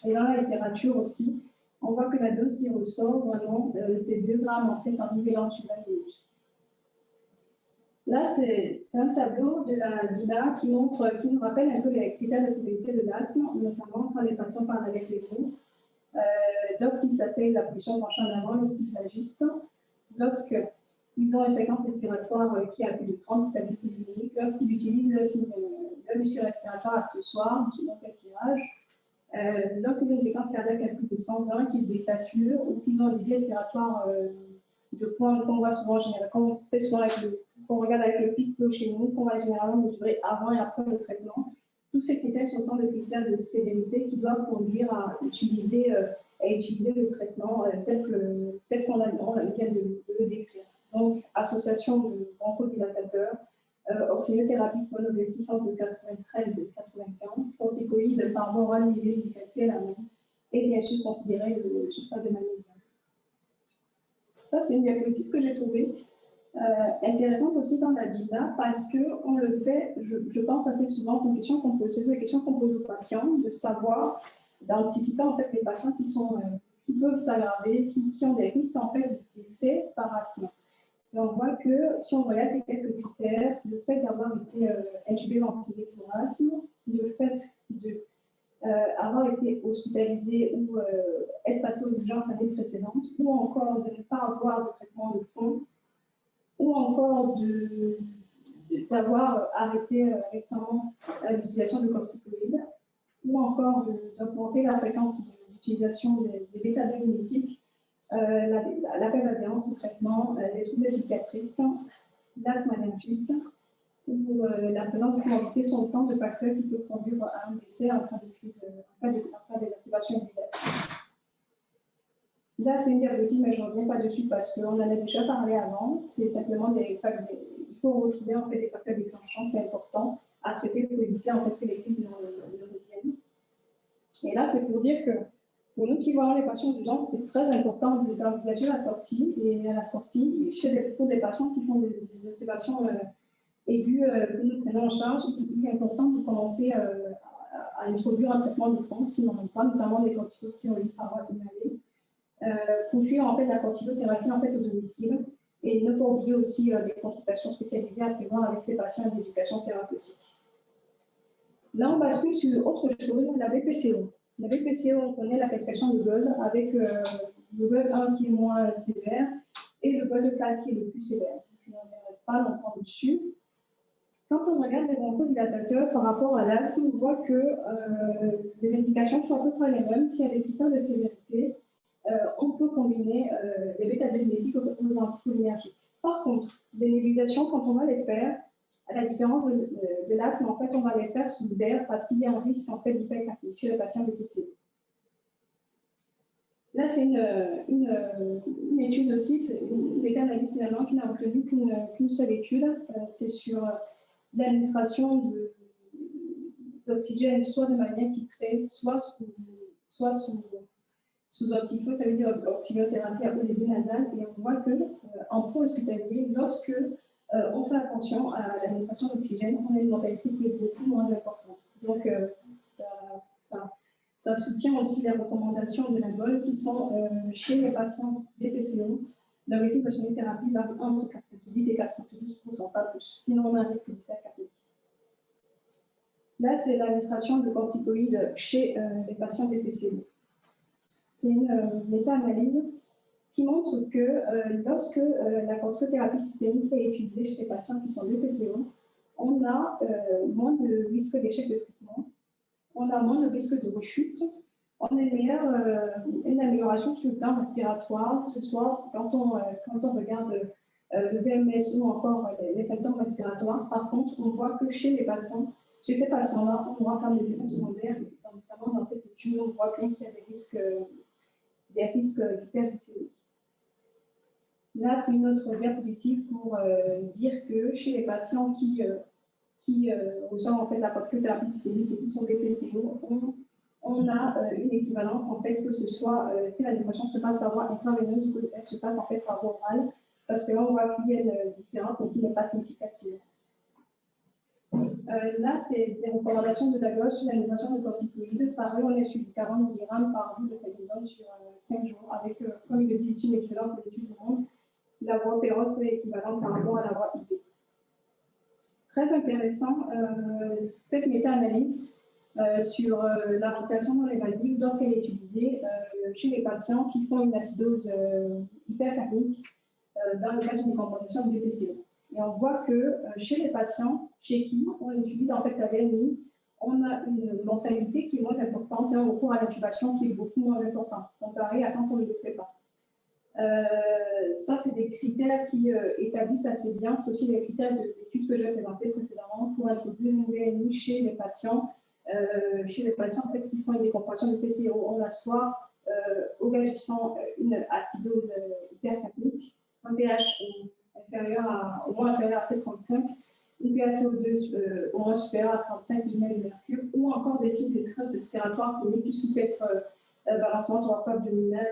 Et dans la littérature aussi, on voit que la dose qui ressort vraiment, c'est 2 grammes en fait par milliliter sur 20 minutes. Là, c'est un tableau de la DILA qui nous rappelle un peu les critères de sévérité de l'asthme, notamment quand les patients parlent avec les mots, lorsqu'ils s'asseyent, la position penchée en avant, lorsqu'ils s'ajustent, lorsqu'ils ont une fréquence respiratoire qui a plus de 30 stabilités minutes, lorsqu'ils utilisent le muscle respiratoire accessoire, donc le tirage, lorsqu'ils ont une fréquence cardiaque à plus de 120, qu'ils désaturent ou qu'ils ont une vie respiratoire de points qu'on voit souvent généralement, qu'on regarde avec le pic flow chez nous, qu'on va généralement mesurer avant et après le traitement. Tous ces critères sont autant de critères de sévérité qui doivent conduire à utiliser le traitement tel qu'on vient de le décrire. Donc, association de bronchodilatateurs, oxygénothérapie pour un objectif entre 93 et 95, corticoïdes par morale, l'efficacité la même, et bien sûr considérer le sulfate de magnésium. Ça, c'est une diapositive que j'ai trouvée intéressante aussi dans la DILA parce qu'on le fait, je pense assez souvent, c'est une question qu'on pose, c'est une question qu'on pose aux patients, de savoir, d'anticiper en fait les patients qui peuvent s'aggraver, qui ont des risques en fait de décès par asthme. Et on voit que si on regarde les quelques critères, le fait d'avoir été intubé ventilé pour asthme, le fait avoir été hospitalisé ou être passé aux urgences l'année précédente, ou encore de ne pas avoir de traitement de fond, ou encore d'avoir arrêté récemment l'utilisation de corticoïdes, ou encore d'augmenter la fréquence d'utilisation des bêta-2-mimétiques, l'appel d'adhérence au traitement, les troubles psychiatriques, l'asthme allergique, ou la présence de comorbidité sont autant de facteurs qui peuvent conduire à un décès en cas d'exacerbation immédiate. Là, c'est une diapositive, mais je ne reviens pas dessus parce qu'on en a déjà parlé avant. C'est simplement il faut retrouver en fait des facteurs déclenchants, c'est important à traiter pour éviter en fait que les crises ne reviennent. Et là, c'est pour dire que pour nous qui voyons les patients d'urgence, c'est très important d'envisager la sortie. Et à la sortie, pour des patients qui font des exacerbations aiguës que nous prenons en charge, il est important de commencer à introduire un traitement de fond, sinon pas, notamment des corticostéroïdes par voie inhalée. Poursuivre en fait la corticothérapie en fait au domicile et ne pas oublier aussi des consultations spécialisées à prévoir avec ces patients et d'éducation thérapeutique. Là, on bascule sur autre chose, la BPCO. La BPCO, on connaît la classification de Gold avec le Gold 1 qui est moins sévère et le Gold 4 qui est le plus sévère. Je ne reviendrai pas longtemps dessus. Quand on regarde les bronchodilatateurs par rapport à l'asthme, on voit que les indications sont à peu près les mêmes. S'il y a des critères de sévérité, on peut combiner les bêta-2-mimétiques aux anticholinergiques. Par contre, les nébulisations, quand on va les faire, à la différence de l'asthme, en fait, on va les faire sous air parce qu'il y a un risque en fait, d'hypercapnie chez le patient BPCO. Là, c'est une étude aussi, c'est une méta-analyse finalement qui n'a retenu qu'une seule étude. C'est sur l'administration d'oxygène soit de manière titrée, soit sous Sous optifo, ça veut dire oxygénothérapie à haut débit nasal, et on voit qu'en pro-hospitalier, lorsque on fait attention à l'administration d'oxygène, on a une mortalité qui est beaucoup moins importante. Donc, ça soutient aussi les recommandations de la GOL qui sont chez les patients BPCO, l'objectif d'oxygénothérapie varie entre 88 et 92%, pas plus. Sinon, on a un risque d'hypercapnie. Là, c'est l'administration de corticoïdes chez les patients BPCO. C'est une méta-analyse qui montre que lorsque la corticothérapie systémique est utilisée chez les patients qui sont BPCO, on a moins de risque d'échec de traitement, on a moins de risque de rechute, on a une amélioration sur le plan respiratoire, que ce soit quand on regarde le VMS ou encore les symptômes respiratoires. Par contre, on voit que chez ces patients-là, on voit quand même des effets secondaires, notamment dans cette étude, on voit qu'il y a des risques d'hyperglycémie. Là, c'est une autre diapositive pour dire que chez les patients qui reçoivent en fait la corticothérapie systémique et qui sont des PCO, on a une équivalence en fait que ce soit que l'administration se passe par voie intraveineuse ou qu'elle se passe en fait par voie orale, parce que là on voit qu'il y a une différence mais qui n'est pas significative. Là, c'est des recommandations de la GOS sur l'administration de corticoïdes. Pareil, on est sur 40 mg par jour de prednisone sur 5 jours, avec, comme il le dit ici, l'équivalence des études du monde, la voie Péros est équivalente par rapport à la voie IV. Très intéressant, cette méta-analyse sur la ventilation non invasive lorsqu'elle est utilisée chez les patients qui font une acidose hypercapnique dans le cadre d'une compensation de BPCO. Et on voit que chez les patients chez qui on utilise en fait la VNI, on a une mortalité qui est moins importante et un recours à l'intubation qui est beaucoup moins important, comparé à quand on ne le fait pas. Ça, c'est des critères qui établissent assez bien. C'est aussi les critères de l'étude que j'ai présentée précédemment pour introduire une VNI chez les patients en fait, qui font une décompression de PCO. On a soit au gaz du sang une acidose hypercapnique, un pH au moins inférieur à 7,35, une PaCO2 au moins supérieur à 35 mm de mercure, ou encore des signes de détresse respiratoire chronique, tout ce qui peut être balancement thoracique abdominal,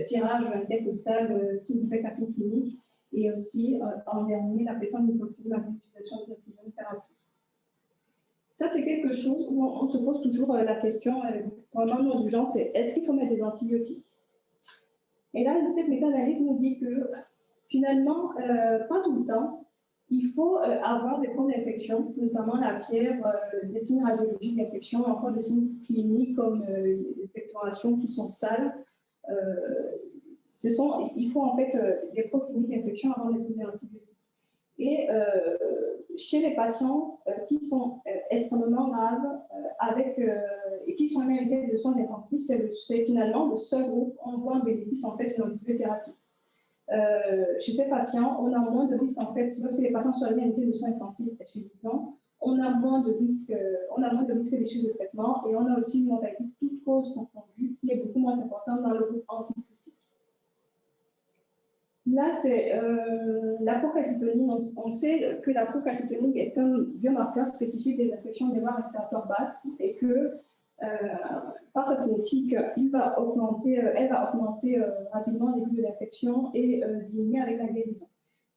tirage intercostal, signe d'hypercapnie clinique, et aussi en dernier la présence d'hypoxémie avec l'utilisation de l'oxygénothérapie. Ça, c'est quelque chose où on se pose toujours la question pendant nos urgences, c'est est-ce qu'il faut mettre des antibiotiques? Et là, cette méta-analyse nous dit que finalement, pas tout le temps, il faut avoir des formes d'infection, notamment la fièvre, des signes radiologiques d'infection, encore des signes cliniques comme des expectorations qui sont sales. Il faut en fait des preuves cliniques d'infection avant d'utiliser des antibiotiques. Et chez les patients qui sont extrêmement graves et qui sont mérités de soins intensifs, c'est finalement le seul groupe où on voit un bénéfice en fait d'une antibiothérapie. Chez ces patients, on a moins de risques en fait, lorsque les patients sont mérités de soins intensifs exclusivement, on a moins de risques d'échec de traitement et on a aussi une mortalité toute cause confondue qui est beaucoup moins importante dans le groupe antibiotique. Là, c'est la procalcitonie. On sait que la procalcitonie est un biomarqueur spécifique des infections des voies respiratoires basses et que par sa cinétique, elle va augmenter rapidement le début de l'infection et diminuer avec la guérison.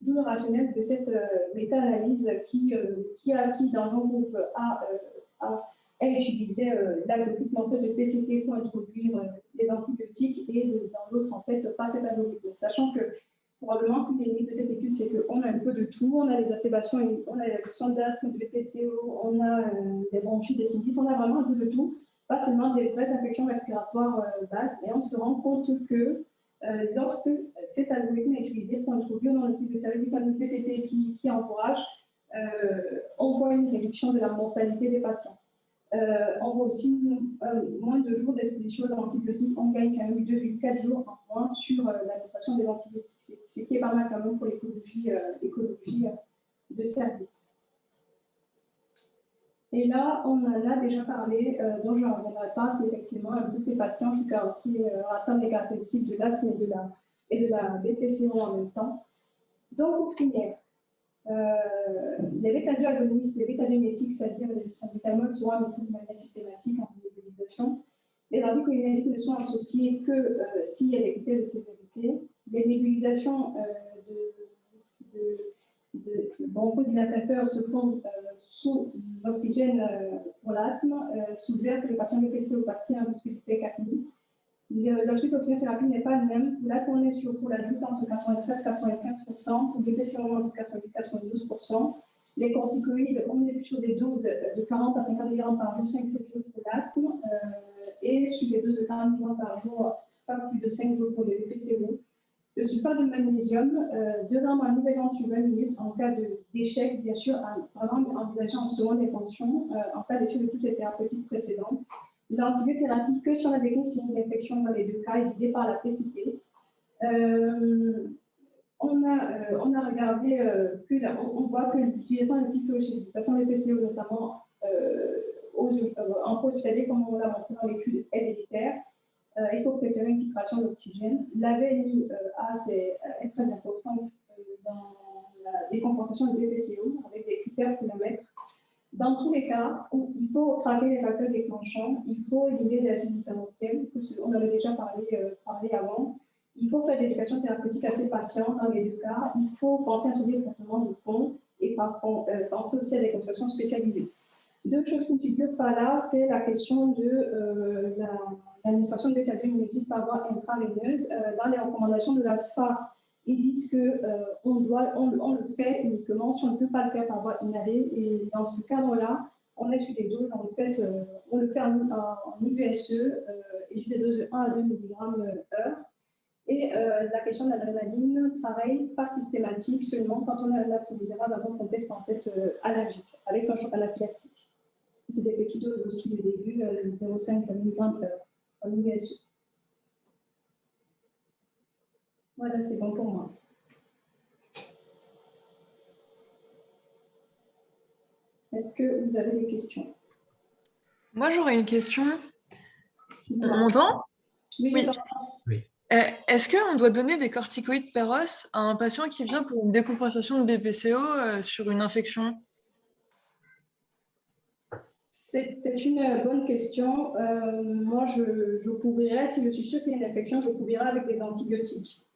D'où le rationnel de cette méta-analyse qui dans un groupe elle utilisait l'algorithme en fait, de PCT pour introduire des antibiotiques et dans l'autre, en fait, pas cet algorithme. Sachant que probablement qu'une des limites de cette étude, c'est qu'on a un peu de tout. On a les exacerbations, on a les affections d'asthme, de PCO, on a des bronchites, des sinusites, on a vraiment un peu de tout, pas seulement des vraies infections respiratoires basses. Et on se rend compte que lorsque cet algorithme est utilisé pour introduire dans le type de service vitamine PCT qui encourage, on voit une réduction de la mortalité des patients. On voit aussi moins de jours d'exposition aux antibiotiques. On gagne quand même 2,4 jours en moins sur l'administration des antibiotiques, ce qui est pas mal quand même pour l'écologie de service. Et là, on en a déjà parlé, dont je ne reviendrai pas, c'est effectivement un peu ces patients qui rassemblent les caractéristiques de l'asthme et de la BPCO en même temps. Donc, pour finir, les bêta-2-agonistes, les bêta-2-mimétiques, c'est-à-dire les salbutamol, sont un médecin de manière systématique en mobilisation. Les anticholinergiques ne sont associés que s'il y a des critères de sécurité. Les nébulisations de bronchodilatateurs se font sous oxygène pour l'asthme, sous air que le patient BPCO passe un risque de PKI. L'objectif d'oxygénothérapie n'est pas le même. Là, on est sur pour l'adulte entre 93 et 95%, pour le BPCO entre 88 et 92%. Les corticoïdes, on est sur des doses de 40 à 50 mg par jour, 5-7 jours pour l'asthme, et sur des doses de 40 mg par jour, pas plus de 5 jours pour les BPCO. Le sulfate de magnésium, 2 grammes en évaluant sur 20 minutes en cas d'échec, bien sûr, envisageant en seconde intention, en cas d'échec de toutes les thérapeutiques précédentes. L'antibiothérapie, que si on a des signes d'infection dans les deux cas, est guidée par la PCP. On a regardé, on voit que l'utilisation de type chez les patients BPCO, notamment en post-hospitalier, comme on l'a montré dans l'étude, est délétère. Il faut préférer une titration d'oxygène. La VNI est très importante dans la décompensation du BPCO, avec des critères kilomètres. Dans tous les cas, il faut traquer les facteurs déclenchants, il faut éliminer les agents différentiels, on en avait déjà parlé avant. Il faut faire de l'éducation thérapeutique à ces patients dans les deux cas. Il faut penser à introduire le traitement de fond et penser aussi à des consultations spécialisées. Deux choses qui ne figurent pas là, c'est la question de l'administration de bétadine mimétique par voie intraveineuse. Dans les recommandations de l'ASFA, ils disent qu'on le fait uniquement si on ne peut pas le faire par voie inhalée. Et dans ce cadre-là, on est sur des doses, en fait, on le fait en IVSE et sur des doses de 1 à 2 mg/h. Et la question de l'adrénaline, pareil, pas systématique, seulement quand on a un asthme libéral dans un contexte en fait, allergique, avec un choc anaphylactique. C'est des petites doses aussi de début, 0,5 mg/h en IVSE. Voilà, c'est bon pour moi. Est-ce que vous avez des questions? Moi, j'aurais une question. On m'entend? Oui. Oui. Est-ce qu'on doit donner des corticoïdes péros à un patient qui vient pour une décompensation de BPCO sur une infection? C'est une bonne question. Moi, je couvrirais, si je suis sûre qu'il y a une infection, je couvrirais avec des antibiotiques.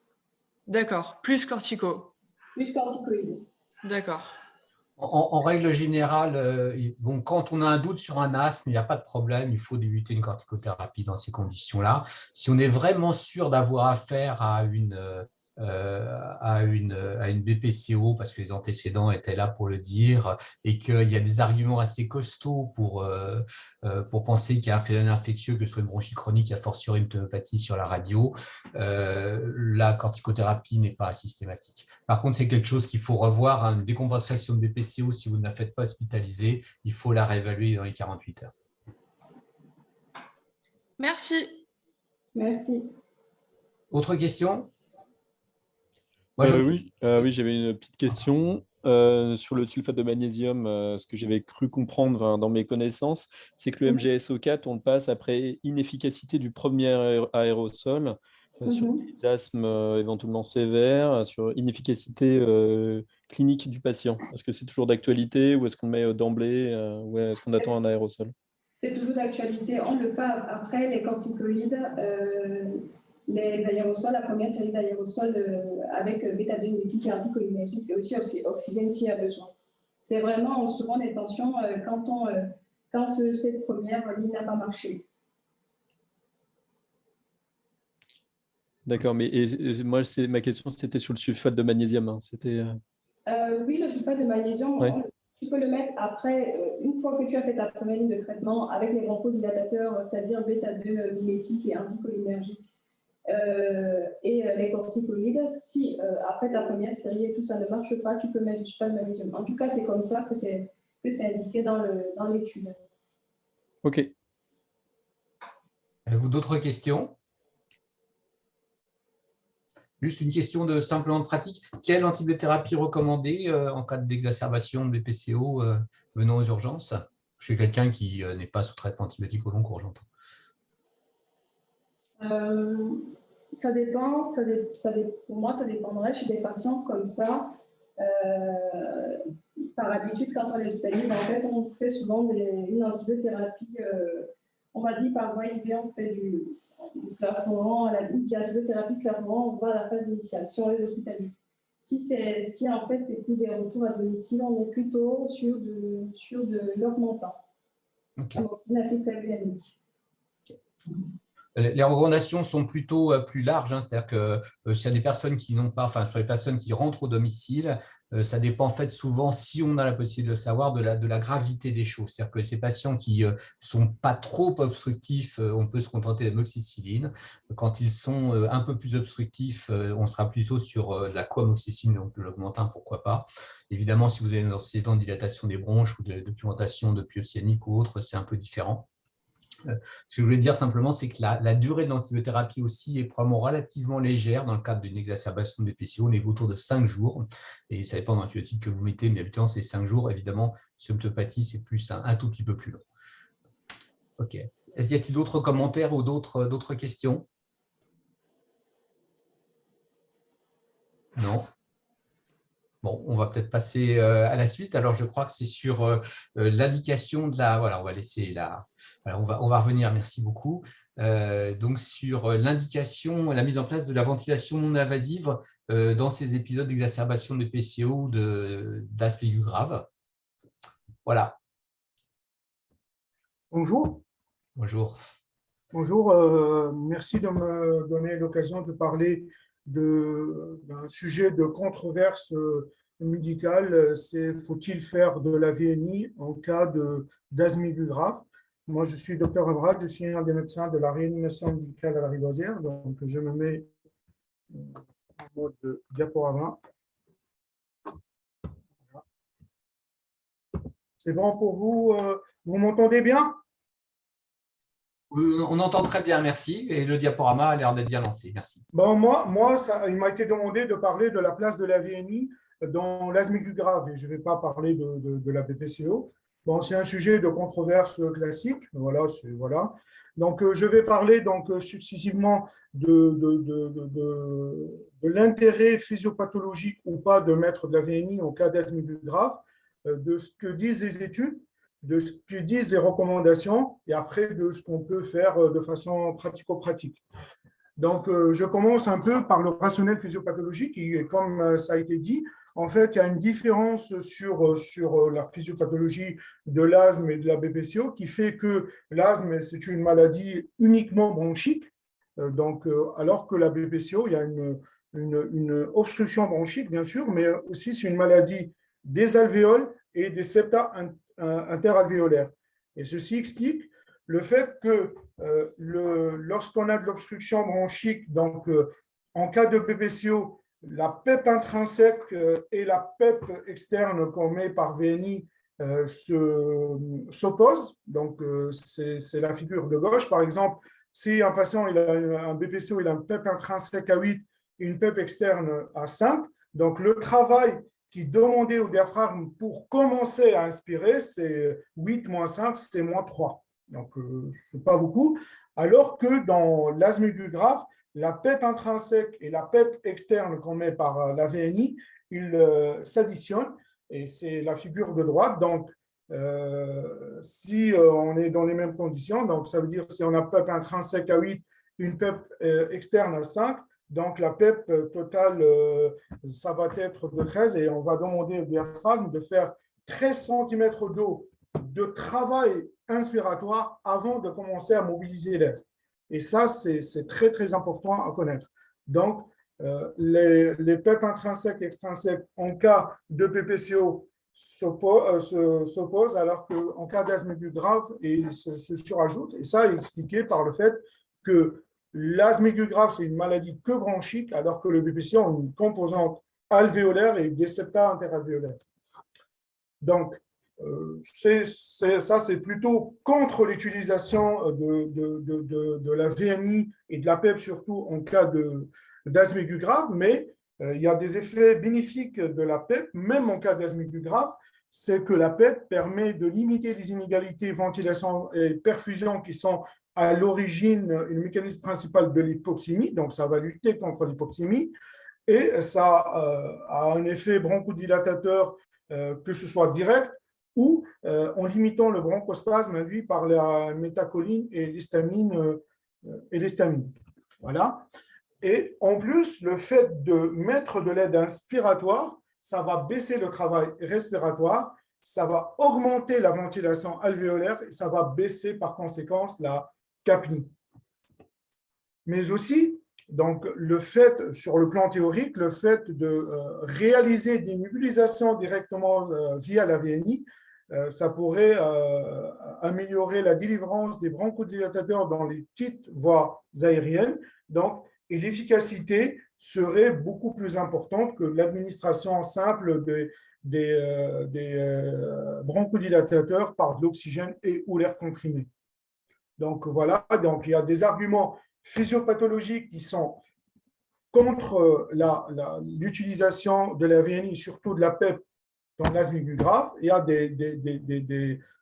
D'accord, plus cortico. Plus corticoïdes. D'accord. En règle générale, quand on a un doute sur un asthme, il n'y a pas de problème, il faut débuter une corticothérapie dans ces conditions-là. Si on est vraiment sûr d'avoir affaire à une BPCO, parce que les antécédents étaient là pour le dire, et qu'il y a des arguments assez costauds pour penser qu'il y a un phénomène infectieux, que ce soit une bronchite chronique, a fortiori une pneumopathie sur la radio, la corticothérapie n'est pas systématique. Par contre, c'est quelque chose qu'il faut revoir, une décompensation de BPCO, si vous ne la faites pas hospitaliser, il faut la réévaluer dans les 48 heures. Merci. Merci. Autre question? Oui, j'avais une petite question sur le sulfate de magnésium. Ce que j'avais cru comprendre dans mes connaissances, c'est que le MgSO4, on le passe après inefficacité du premier aérosol sur des asthmes éventuellement sévères, sur inefficacité clinique du patient. Est-ce que c'est toujours d'actualité ou est-ce qu'on le met d'emblée ou est-ce qu'on attend un aérosol? C'est toujours d'actualité. On le fait après les corticoïdes. Les aérosols, la première série d'aérosols avec bétadine et anticholinergique et aussi oxygène s'il y a besoin. C'est vraiment souvent des tensions quand cette première ligne n'a pas marché. D'accord, mais moi, ma question, c'était sur le sulfate de magnésium. Hein. Oui, le sulfate de magnésium, ouais. Tu peux le mettre après, une fois que tu as fait ta première ligne de traitement avec les bronchodilatateurs, c'est-à-dire bêta-2 mimétique et anticholinergique. Et les corticoïdes, si après ta première série et tout ça ne marche pas, tu peux mettre du sulfate de magnésium. En tout cas, c'est comme ça que c'est indiqué dans l'étude. Ok. Avez-vous d'autres questions? Juste une question simplement de pratique. Quelle antibiothérapie recommandée en cas d'exacerbation de BPCO venant aux urgences chez quelqu'un qui n'est pas sous traitement antibiotique au long cours, j'entends? Ça dépend, pour moi, ça dépendrait chez des patients comme ça. Par habitude, quand on les utilise, en fait, on fait souvent une antibiothérapie On m'a dit par voie IV, on fait du clavirant, à la thérapie clavirant, on va à la phase initiale, si on les hospitalise. Si en fait c'est plus des retours à domicile, on est plutôt sur de l'augmentant. Okay. Amoxicilline acide clavulanique. Les recommandations sont plutôt plus larges, hein, c'est-à-dire que s'il y a des personnes qui n'ont pas, enfin sur les personnes qui rentrent au domicile, ça dépend en fait souvent, si on a la possibilité de le savoir, de la gravité des choses. C'est-à-dire que ces patients qui ne sont pas trop obstructifs, on peut se contenter d'amoxicilline. Quand ils sont un peu plus obstructifs, on sera plutôt sur de la coamoxicilline, donc de l'augmentin, pourquoi pas. Évidemment, si vous avez une antécédent de dilatation des bronches ou de documentation de pyocyannique ou autre, c'est un peu différent. Ce que je voulais dire simplement, c'est que la durée de l'antibiothérapie aussi est probablement relativement légère dans le cadre d'une exacerbation de BPCO. On est autour de 5 jours et ça dépend de l'antibiotique que vous mettez, mais habituellement c'est 5 jours. Évidemment, symptopathie, c'est plus un tout petit peu plus long. OK. Y a-t-il d'autres commentaires ou d'autres questions? Non? Bon, on va peut-être passer à la suite. Alors, je crois que c'est sur l'indication de la… Voilà, on va laisser la… Voilà, on va revenir, merci beaucoup. Donc, sur l'indication, la mise en place de la ventilation non invasive dans ces épisodes d'exacerbation de PCO ou d'asthme aigu grave. Voilà. Bonjour. Bonjour. Bonjour, merci de me donner l'occasion de parler d'un sujet de controverse médicale, c'est faut-il faire de la VNI en cas d'asthme aigu grave. Moi, je suis docteur Amrad, je suis un des médecins de la réanimation médicale à la Rivoisière, donc je me mets en mode diaporama. C'est bon pour vous? Vous m'entendez bien? On entend très bien, merci. Et le diaporama a l'air d'être bien lancé, merci. Bon, il m'a été demandé de parler de la place de la VNI dans l'asthme aigu grave, et je ne vais pas parler de la BPCO. Bon, c'est un sujet de controverse classique. Voilà. Donc, je vais parler successivement de l'intérêt physiopathologique ou pas de mettre de la VNI en cas d'asthme aigu grave, de ce que disent les études, de ce que disent les recommandations et après de ce qu'on peut faire de façon pratico-pratique. Donc, je commence un peu par le rationnel physiopathologique et comme ça a été dit, en fait, il y a une différence sur la physiopathologie de l'asthme et de la BPCO qui fait que l'asthme, c'est une maladie uniquement bronchique, alors que la BPCO, il y a une obstruction bronchique, bien sûr, mais aussi c'est une maladie des alvéoles et des septa interalvéolaires. Et ceci explique le fait que lorsqu'on a de l'obstruction bronchique, en cas de BPCO, la PEP intrinsèque et la PEP externe qu'on met par VNI s'opposent. Donc, c'est la figure de gauche. Par exemple, si un patient il a un BPCO, il a une PEP intrinsèque à 8 et une PEP externe à 5, donc le travail qui est demandé au diaphragme pour commencer à inspirer, c'est 8 moins 5, c'est moins 3. Donc, ce n'est pas beaucoup. Alors que dans l'asthme aigu grave, la PEP intrinsèque et la PEP externe qu'on met par la VNI, ils s'additionnent et c'est la figure de droite. Donc, si on est dans les mêmes conditions, donc ça veut dire si on a PEP intrinsèque à 8, une PEP externe à 5, donc la PEP totale, ça va être de 13 et on va demander au diaphragme de faire 13 cm d'eau de travail inspiratoire avant de commencer à mobiliser l'air. Et ça, c'est très, très important à connaître. Donc, les PEP intrinsèques et extrinsèques en cas de PPCO s'opposent, alors qu'en cas d'asthme aigu grave, ils se surajoutent. Et ça est expliqué par le fait que l'asthme aigu grave, c'est une maladie que bronchique, alors que le BPCO a une composante alvéolaire et des septa interalvéolaires. Donc, ça, c'est plutôt contre l'utilisation de la VNI et de la PEP, surtout en cas d'asthme aigu grave, mais il y a des effets bénéfiques de la PEP, même en cas d'asthme aigu grave, c'est que la PEP permet de limiter les inégalités ventilation et perfusion qui sont à l'origine, le mécanisme principal de l'hypoxémie, donc ça va lutter contre l'hypoxémie, et ça a un effet bronchodilatateur, que ce soit direct ou en limitant le bronchospasme induit par la métacholine et l'histamine. Voilà. Et en plus, le fait de mettre de l'aide inspiratoire, ça va baisser le travail respiratoire, ça va augmenter la ventilation alvéolaire et ça va baisser par conséquence la capnie. Mais aussi, donc, le fait, sur le plan théorique, le fait de réaliser des nébulisations directement via la VNI, ça pourrait améliorer la délivrance des bronchodilatateurs dans les petites voies aériennes. Donc, et l'efficacité serait beaucoup plus importante que l'administration simple des bronchodilatateurs par de l'oxygène et ou l'air comprimé. Donc voilà, donc il y a des arguments physiopathologiques qui sont contre l'utilisation de la VNI, surtout de la PEP dans l'asthme aigu grave. Il y a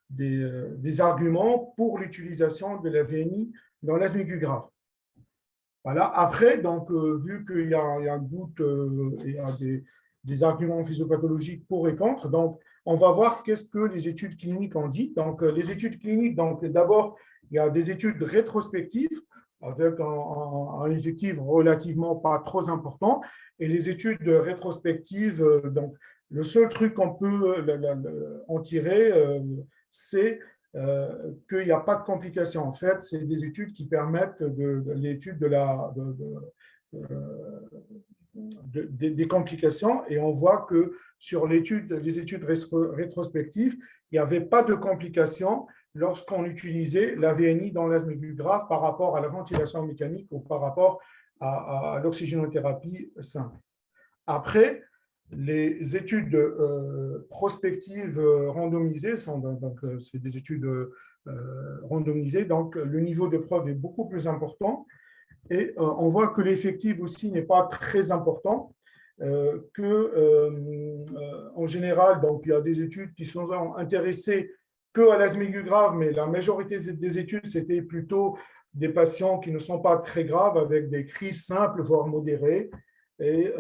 des arguments pour l'utilisation de la VNI dans l'asthme aigu grave. Voilà. Après, donc, vu qu'il y a un doute, il y a des arguments physiopathologiques pour et contre, donc on va voir qu'est-ce que les études cliniques ont dit. Donc, les études cliniques, donc d'abord, il y a des études rétrospectives avec un effectif relativement pas trop important, et les études rétrospectives, donc le seul truc qu'on peut en tirer, c'est qu'il n'y a pas de complications. En fait, c'est des études qui permettent l'étude des complications, et on voit que sur les études rétrospectives, il n'y avait pas de complications lorsqu'on utilisait la VNI dans l'asthme aigu grave par rapport à la ventilation mécanique ou par rapport à l'oxygénothérapie simple. Après, les études prospectives randomisées, c'est des études randomisées, donc le niveau de preuve est beaucoup plus important, et on voit que l'effectif aussi n'est pas très important, en général, donc, il y a des études qui sont intéressées qu'à l'asthme aigu grave, mais la majorité des études, c'était plutôt des patients qui ne sont pas très graves, avec des crises simples, voire modérées. Et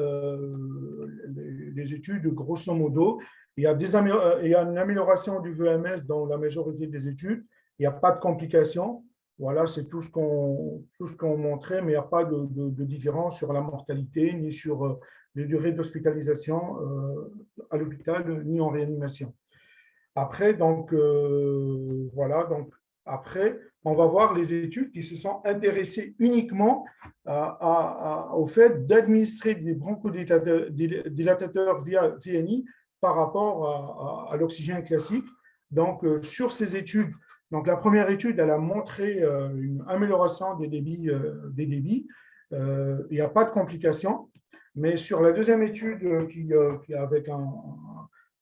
les études, grosso modo, il y a une amélioration du VMS dans la majorité des études. Il n'y a pas de complications. Voilà, c'est tout ce qu'on montrait, mais il n'y a pas de différence sur la mortalité, ni sur les durées d'hospitalisation à l'hôpital, ni en réanimation. Après, donc, voilà, donc, après, on va voir les études qui se sont intéressées uniquement au fait d'administrer des bronchodilatateurs via VNI par rapport à l'oxygène classique. Donc, sur ces études, donc, la première étude, elle a montré une amélioration des débits. Il n'y a pas de complications. Mais sur la deuxième étude, qui avec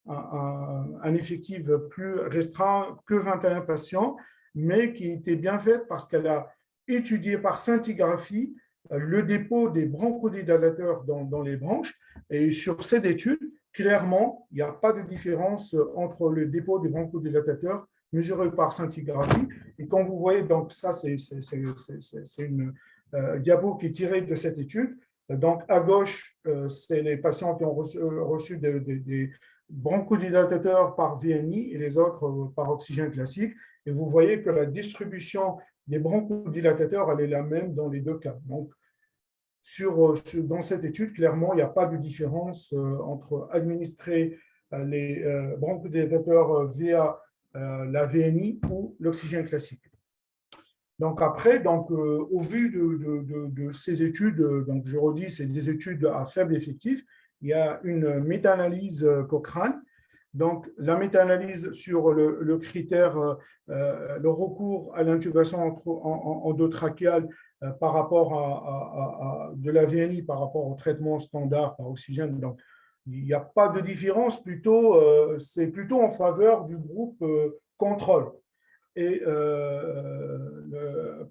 un effectif plus restreint que 21 patients, mais qui était bien faite parce qu'elle a étudié par scintigraphie le dépôt des bronchodilatateurs dans les bronches. Et sur cette étude, clairement, il n'y a pas de différence entre le dépôt des bronchodilatateurs mesuré par scintigraphie. Et quand vous voyez, donc ça, c'est une diapo qui est tirée de cette étude. Donc, à gauche, c'est les patients qui ont reçu des bronchodilatateurs par VNI et les autres par oxygène classique. Et vous voyez que la distribution des bronchodilatateurs, elle est la même dans les deux cas. Donc, dans cette étude, clairement, il n'y a pas de différence entre administrer les bronchodilatateurs via la VNI ou l'oxygène classique. Donc après, au vu de ces études, donc je redis, c'est des études à faible effectif, il y a une méta-analyse Cochrane. Donc la méta-analyse sur le critère, le recours à l'intubation endotrachéale par rapport à de la VNI par rapport au traitement standard par oxygène. Donc il n'y a pas de différence, c'est plutôt en faveur du groupe contrôle. Et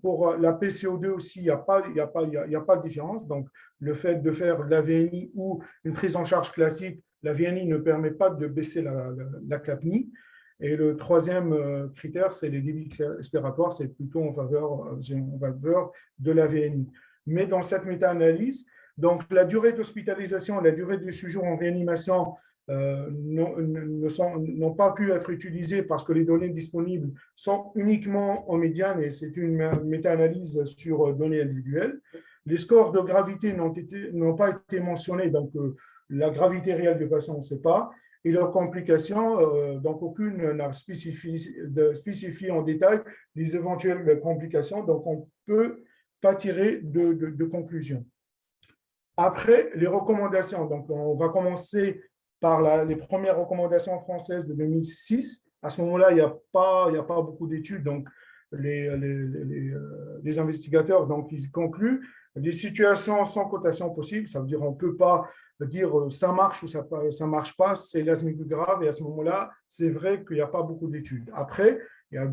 pour la PCO2 aussi, il n'y a pas de différence. Donc, le fait de faire de la VNI ou une prise en charge classique, la VNI ne permet pas de baisser la capnie. Et le troisième critère, c'est les débits expiratoires, c'est plutôt en faveur de la VNI. Mais dans cette méta-analyse, donc la durée d'hospitalisation, la durée du séjour en réanimation n'ont pas pu être utilisées parce que les données disponibles sont uniquement en médiane et c'est une méta-analyse sur données individuelles. Les scores de gravité n'ont pas été mentionnés, donc la gravité réelle du patient, on ne sait pas. Et leurs complications, donc aucune n'a spécifié en détail les éventuelles complications, donc on ne peut pas tirer de conclusion. Après, les recommandations, donc on va commencer par les premières recommandations françaises de 2006. À ce moment-là, il n'y a pas beaucoup d'études, donc les investigateurs, donc, ils concluent des situations sans cotation possible, ça veut dire on ne peut pas dire ça marche ou ça ne marche pas, c'est l'asthme aigu grave, et à ce moment-là, c'est vrai qu'il n'y a pas beaucoup d'études. Après, il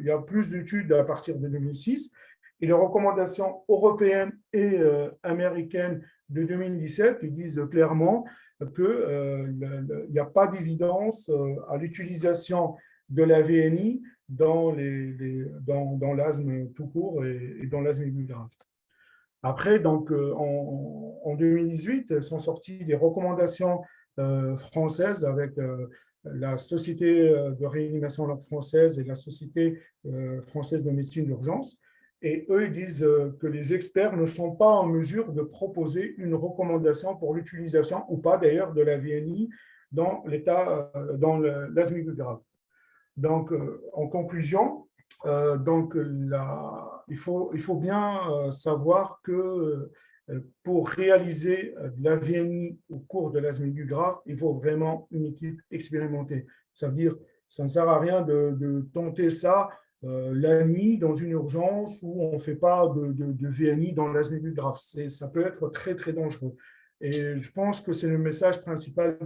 y a plus d'études à partir de 2006, et les recommandations européennes et américaines de 2017, ils disent clairement qu'il n'y a pas d'évidence à l'utilisation de la VNI dans l'asthme tout court et dans l'asthme aigu grave. Après, donc, en 2018, sont sorties des recommandations françaises avec la Société de réanimation française et la Société française de médecine d'urgence. Et eux, ils disent que les experts ne sont pas en mesure de proposer une recommandation pour l'utilisation ou pas d'ailleurs de la VNI dans l'asthme aigu grave. Donc, en conclusion, il faut bien savoir que pour réaliser de la VNI au cours de l'asthme aigu grave, il faut vraiment une équipe expérimentée. Ça veut dire ça ne sert à rien de tenter ça la nuit dans une urgence où on ne fait pas de VNI dans l'asthme aigu grave. Ça peut être très, très dangereux. Et je pense que c'est le message principal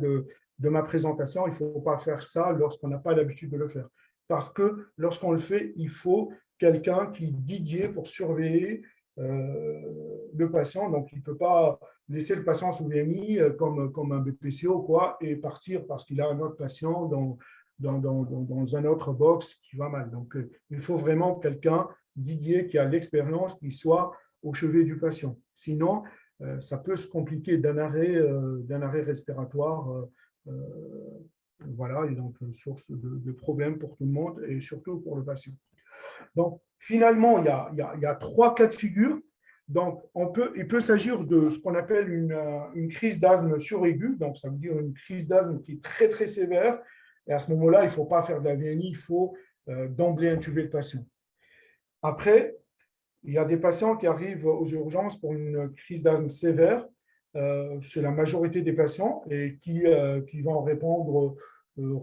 de ma présentation. Il ne faut pas faire ça lorsqu'on n'a pas l'habitude de le faire. Parce que lorsqu'on le fait, il faut quelqu'un qui est dédié pour surveiller le patient. Donc, il ne peut pas laisser le patient sous VNI comme un BPCO quoi, et partir parce qu'il a un autre patient dans un autre box qui va mal. Donc, il faut vraiment quelqu'un dédié qui a l'expérience, qui soit au chevet du patient. Sinon, ça peut se compliquer d'un arrêt respiratoire. Voilà, et donc une source de problèmes pour tout le monde et surtout pour le patient. Donc, finalement, il y a 3 cas de figure. Donc, il peut s'agir de ce qu'on appelle une crise d'asthme suraiguë. Donc, ça veut dire une crise d'asthme qui est très, très sévère. Et à ce moment-là, il ne faut pas faire de la VNI, il faut d'emblée intuber le patient. Après, il y a des patients qui arrivent aux urgences pour une crise d'asthme sévère. C'est la majorité des patients et qui vont répondre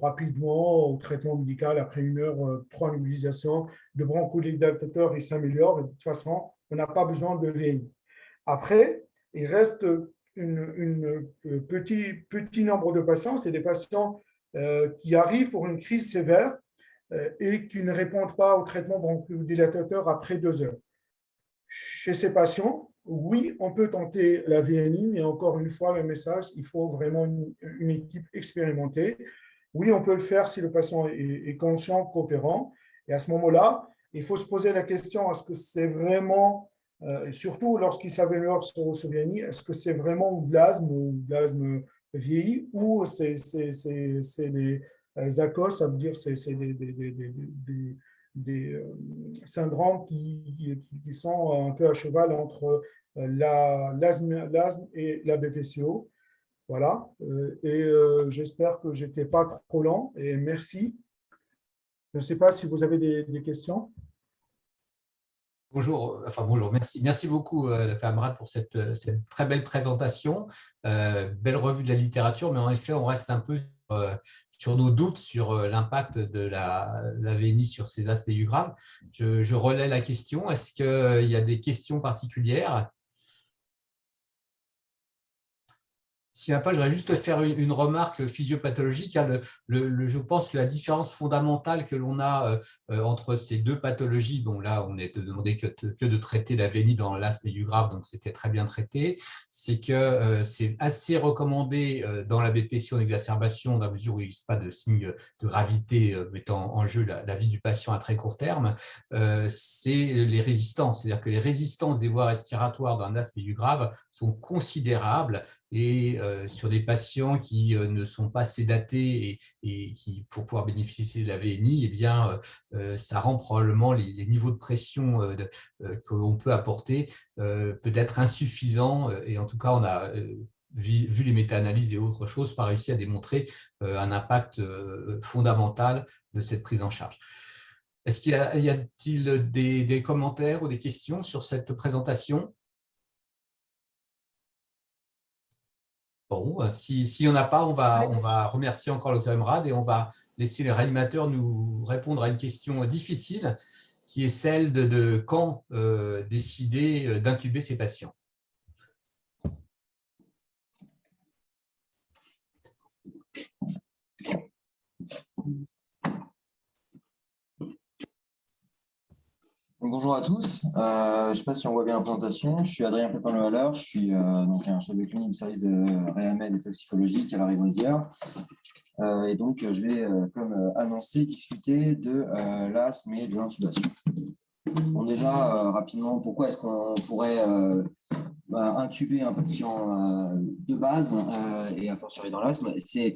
rapidement au traitement médical après 1 heure, 3 nébulisations de bronchodilatateurs, ils s'améliorent et de toute façon, on n'a pas besoin de VNI. Après, il reste un petit nombre de patients, c'est des patients qui arrivent pour une crise sévère et qui ne répondent pas au traitement bronchodilatateur après 2 heures. Chez ces patients, oui, on peut tenter la VNI, mais encore une fois, le message, il faut vraiment une équipe expérimentée. Oui, on peut le faire si le patient est conscient, coopérant. Et à ce moment-là, il faut se poser la question, est-ce que c'est vraiment, surtout lorsqu'il s'améliore sur VNI, est-ce que c'est vraiment de l'asthme vieilli ou c'est les ACOS, ça veut dire c'est des syndromes qui sont un peu à cheval entre l'asthme et la BPCO. Voilà. J'espère que je n'étais pas trop lent et merci. Je ne sais pas si vous avez des questions. Bonjour, merci beaucoup Famrat pour cette très belle présentation, belle revue de la littérature, mais en effet on reste un peu sur nos doutes sur l'impact de la VNI sur ces asthmes aigus graves. Je relais la question, est-ce qu'il y a des questions particulières ? S'il n'y en a pas, je voudrais juste faire une remarque physiopathologique. Je pense que la différence fondamentale que l'on a entre ces 2 pathologies, bon là, on n'est demandé que de traiter la VNI dans l'asthme aigu grave, donc c'était très bien traité, c'est que c'est assez recommandé dans la BPCO en exacerbation, dans la mesure où il n'existe pas de signe de gravité mettant en jeu la vie du patient à très court terme, c'est les résistances. C'est-à-dire que les résistances des voies respiratoires dans un asthme aigu grave sont considérables et sur des patients qui ne sont pas sédatés et qui, pour pouvoir bénéficier de la VNI, eh bien, ça rend probablement les niveaux de pression qu'on peut apporter peut-être insuffisants. Et en tout cas, on a, vu les méta-analyses et autres choses, pas réussi à démontrer un impact fondamental de cette prise en charge. Est-ce qu'il y a-t-il des commentaires ou des questions sur cette présentation? Bon, s'il n'y en a pas, on va remercier encore le Emrad et on va laisser les réanimateurs nous répondre à une question difficile qui est celle de quand décider d'intuber ces patients. Bonjour à tous, je ne sais pas si on voit bien la présentation, je suis Adrien Pépin-Le-Haller, je suis donc un chef de clinique du service de réamed et toxicologique à la Rivoisière. Et donc je vais, comme annoncé, discuter de l'asthme et de l'intubation. Bon, déjà, rapidement, pourquoi est-ce qu'on pourrait intuber un patient de base et a fortiori dans l'asthme? C'est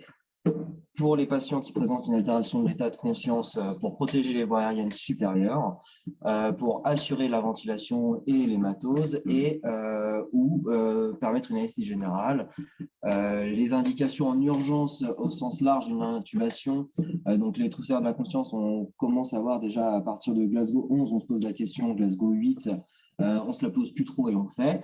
pour les patients qui présentent une altération de l'état de conscience pour protéger les voies aériennes supérieures, pour assurer la ventilation et l'hématose et ou permettre une anesthésie générale. Les indications en urgence au sens large d'une intubation, donc les trousseurs de la conscience, on commence à voir déjà à partir de Glasgow 11, on se pose la question, Glasgow 8, on ne se la pose plus trop et on le fait.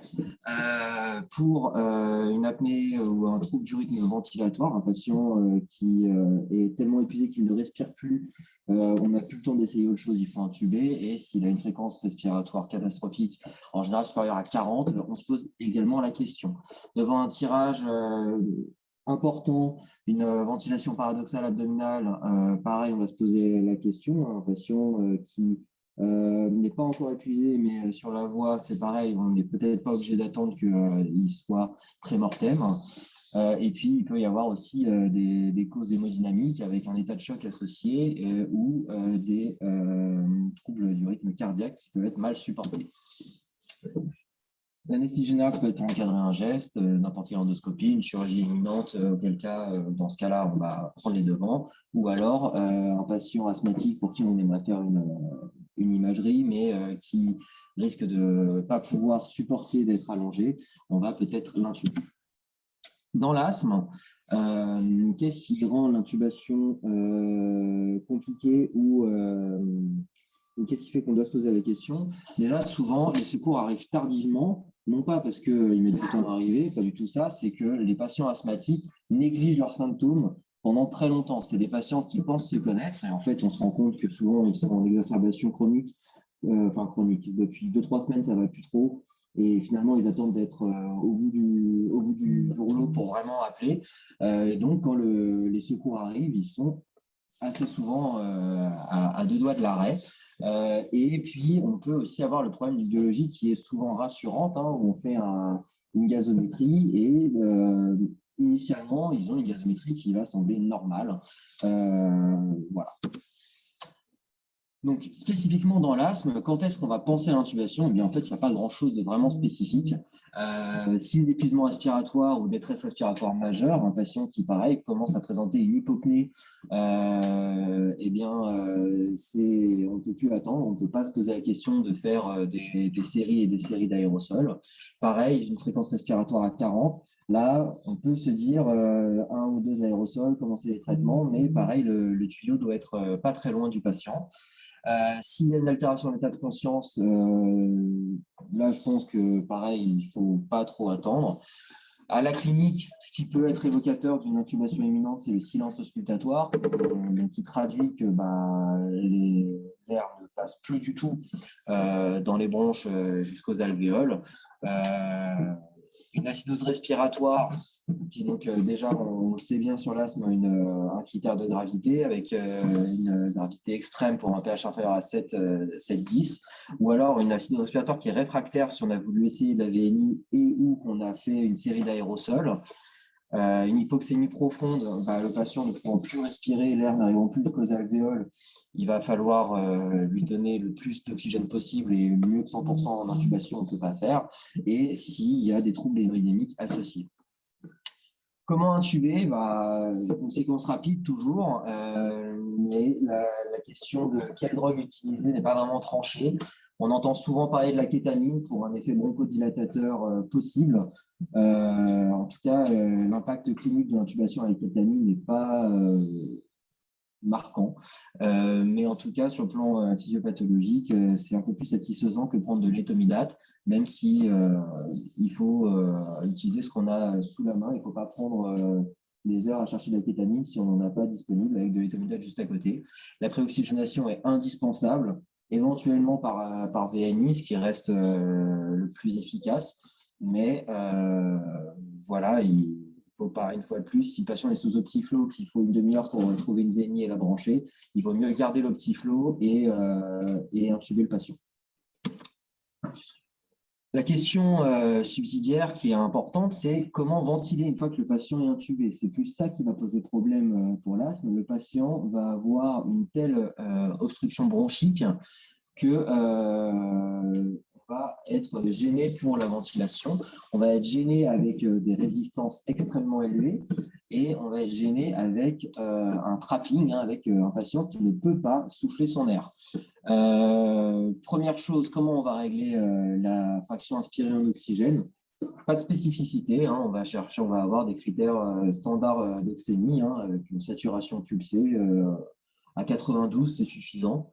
Pour une apnée ou un trouble du rythme ventilatoire, un patient qui est tellement épuisé qu'il ne respire plus, on n'a plus le temps d'essayer autre chose, il faut intuber. Et s'il a une fréquence respiratoire catastrophique, en général supérieure à 40, on se pose également la question. Devant un tirage important, une ventilation paradoxale abdominale, pareil, on va se poser la question. Un patient qui n'est pas encore épuisé, mais sur la voie, c'est pareil, on n'est peut-être pas obligé d'attendre qu'il soit prémortem. Et puis, il peut y avoir aussi des causes hémodynamiques avec un état de choc associé ou des troubles du rythme cardiaque qui peuvent être mal supportés. L'anesthésie générale, ça peut être pour encadrer un geste, n'importe quelle endoscopie, une chirurgie imminente, auquel cas, dans ce cas-là, on va prendre les devants, ou alors un patient asthmatique pour qui on aimerait faire une imagerie, mais qui risque de ne pas pouvoir supporter d'être allongé, on va peut-être l'intuber. Dans l'asthme, qu'est-ce qui rend l'intubation compliquée ou qu'est-ce qui fait qu'on doit se poser la question? Déjà, souvent, les secours arrivent tardivement, non pas parce qu'ils mettent du temps à arriver, pas du tout ça, c'est que les patients asthmatiques négligent leurs symptômes pendant très longtemps. C'est des patients qui pensent se connaître et en fait, on se rend compte que souvent, ils sont en exacerbation chronique, chronique. Depuis 2-3 semaines, ça ne va plus trop. Et finalement, ils attendent d'être au bout du rouleau pour vraiment appeler. Et donc, quand les secours arrivent, ils sont assez souvent à 2 doigts de l'arrêt. Et puis, on peut aussi avoir le problème d'une biologie qui est souvent rassurante, hein, où on fait une gazométrie et initialement, ils ont une gazométrie qui va sembler normale. Voilà. Donc, spécifiquement dans l'asthme, quand est-ce qu'on va penser à l'intubation? Eh bien, en fait, il n'y a pas grand-chose de vraiment spécifique. Si l'épuisement respiratoire ou détresse respiratoire majeure, un patient qui, pareil, commence à présenter une hypopnée, eh bien, on ne peut plus attendre, on ne peut pas se poser la question de faire des séries et des séries d'aérosols. Pareil, une fréquence respiratoire à 40. Là, on peut se dire 1 ou 2 aérosols, commencer les traitements, mais pareil, le tuyau doit être pas très loin du patient. S'il y a une altération de l'état de conscience, là, je pense que, pareil, il ne faut pas trop attendre. À la clinique, ce qui peut être évocateur d'une intubation imminente, c'est le silence auscultatoire, qui traduit que l'air ne passe plus du tout dans les bronches jusqu'aux alvéoles. Une acidose respiratoire, qui donc déjà, on le sait bien sur l'asthme, un critère de gravité avec une gravité extrême pour un pH inférieur à 7,10, ou alors une acidose respiratoire qui est réfractaire si on a voulu essayer de la VNI et ou qu'on a fait une série d'aérosols. Une hypoxémie profonde, le patient ne pouvant plus respirer, l'air n'arrivant plus qu'aux alvéoles, il va falloir lui donner le plus d'oxygène possible et mieux que 100% en intubation, on ne peut pas faire. Et s'il y a des troubles hémodynamiques associés. Comment intuber? Une séquence rapide toujours, mais la question de quelle drogue utiliser n'est pas vraiment tranchée. On entend souvent parler de la kétamine pour un effet bronchodilatateur possible. En tout cas, l'impact clinique de l'intubation avec kétamine n'est pas marquant. Mais en tout cas, sur le plan physiopathologique, c'est un peu plus satisfaisant que prendre de l'étomidate, même si il faut utiliser ce qu'on a sous la main. Il ne faut pas prendre des heures à chercher de la kétamine si on n'en a pas disponible avec de l'étomidate juste à côté. La préoxygénation est indispensable, éventuellement par VNI, ce qui reste le plus efficace. Mais voilà, il faut pas, une fois de plus, si le patient est sous OptiFlow, qu'il faut une demi-heure pour trouver une VNI et la brancher, il vaut mieux garder l'OptiFlow et intuber le patient. La question subsidiaire qui est importante, c'est comment ventiler une fois que le patient est intubé. C'est plus ça qui va poser problème pour l'asthme. Le patient va avoir une telle obstruction bronchique que va être gêné pour la ventilation. On va être gêné avec des résistances extrêmement élevées et on va être gêné avec un trapping, avec un patient qui ne peut pas souffler son air. Première chose, comment on va régler la fraction inspirée en oxygène? Pas de spécificité, on va chercher, on va avoir des critères standards d'oxémie, avec une saturation pulsée à 92, c'est suffisant.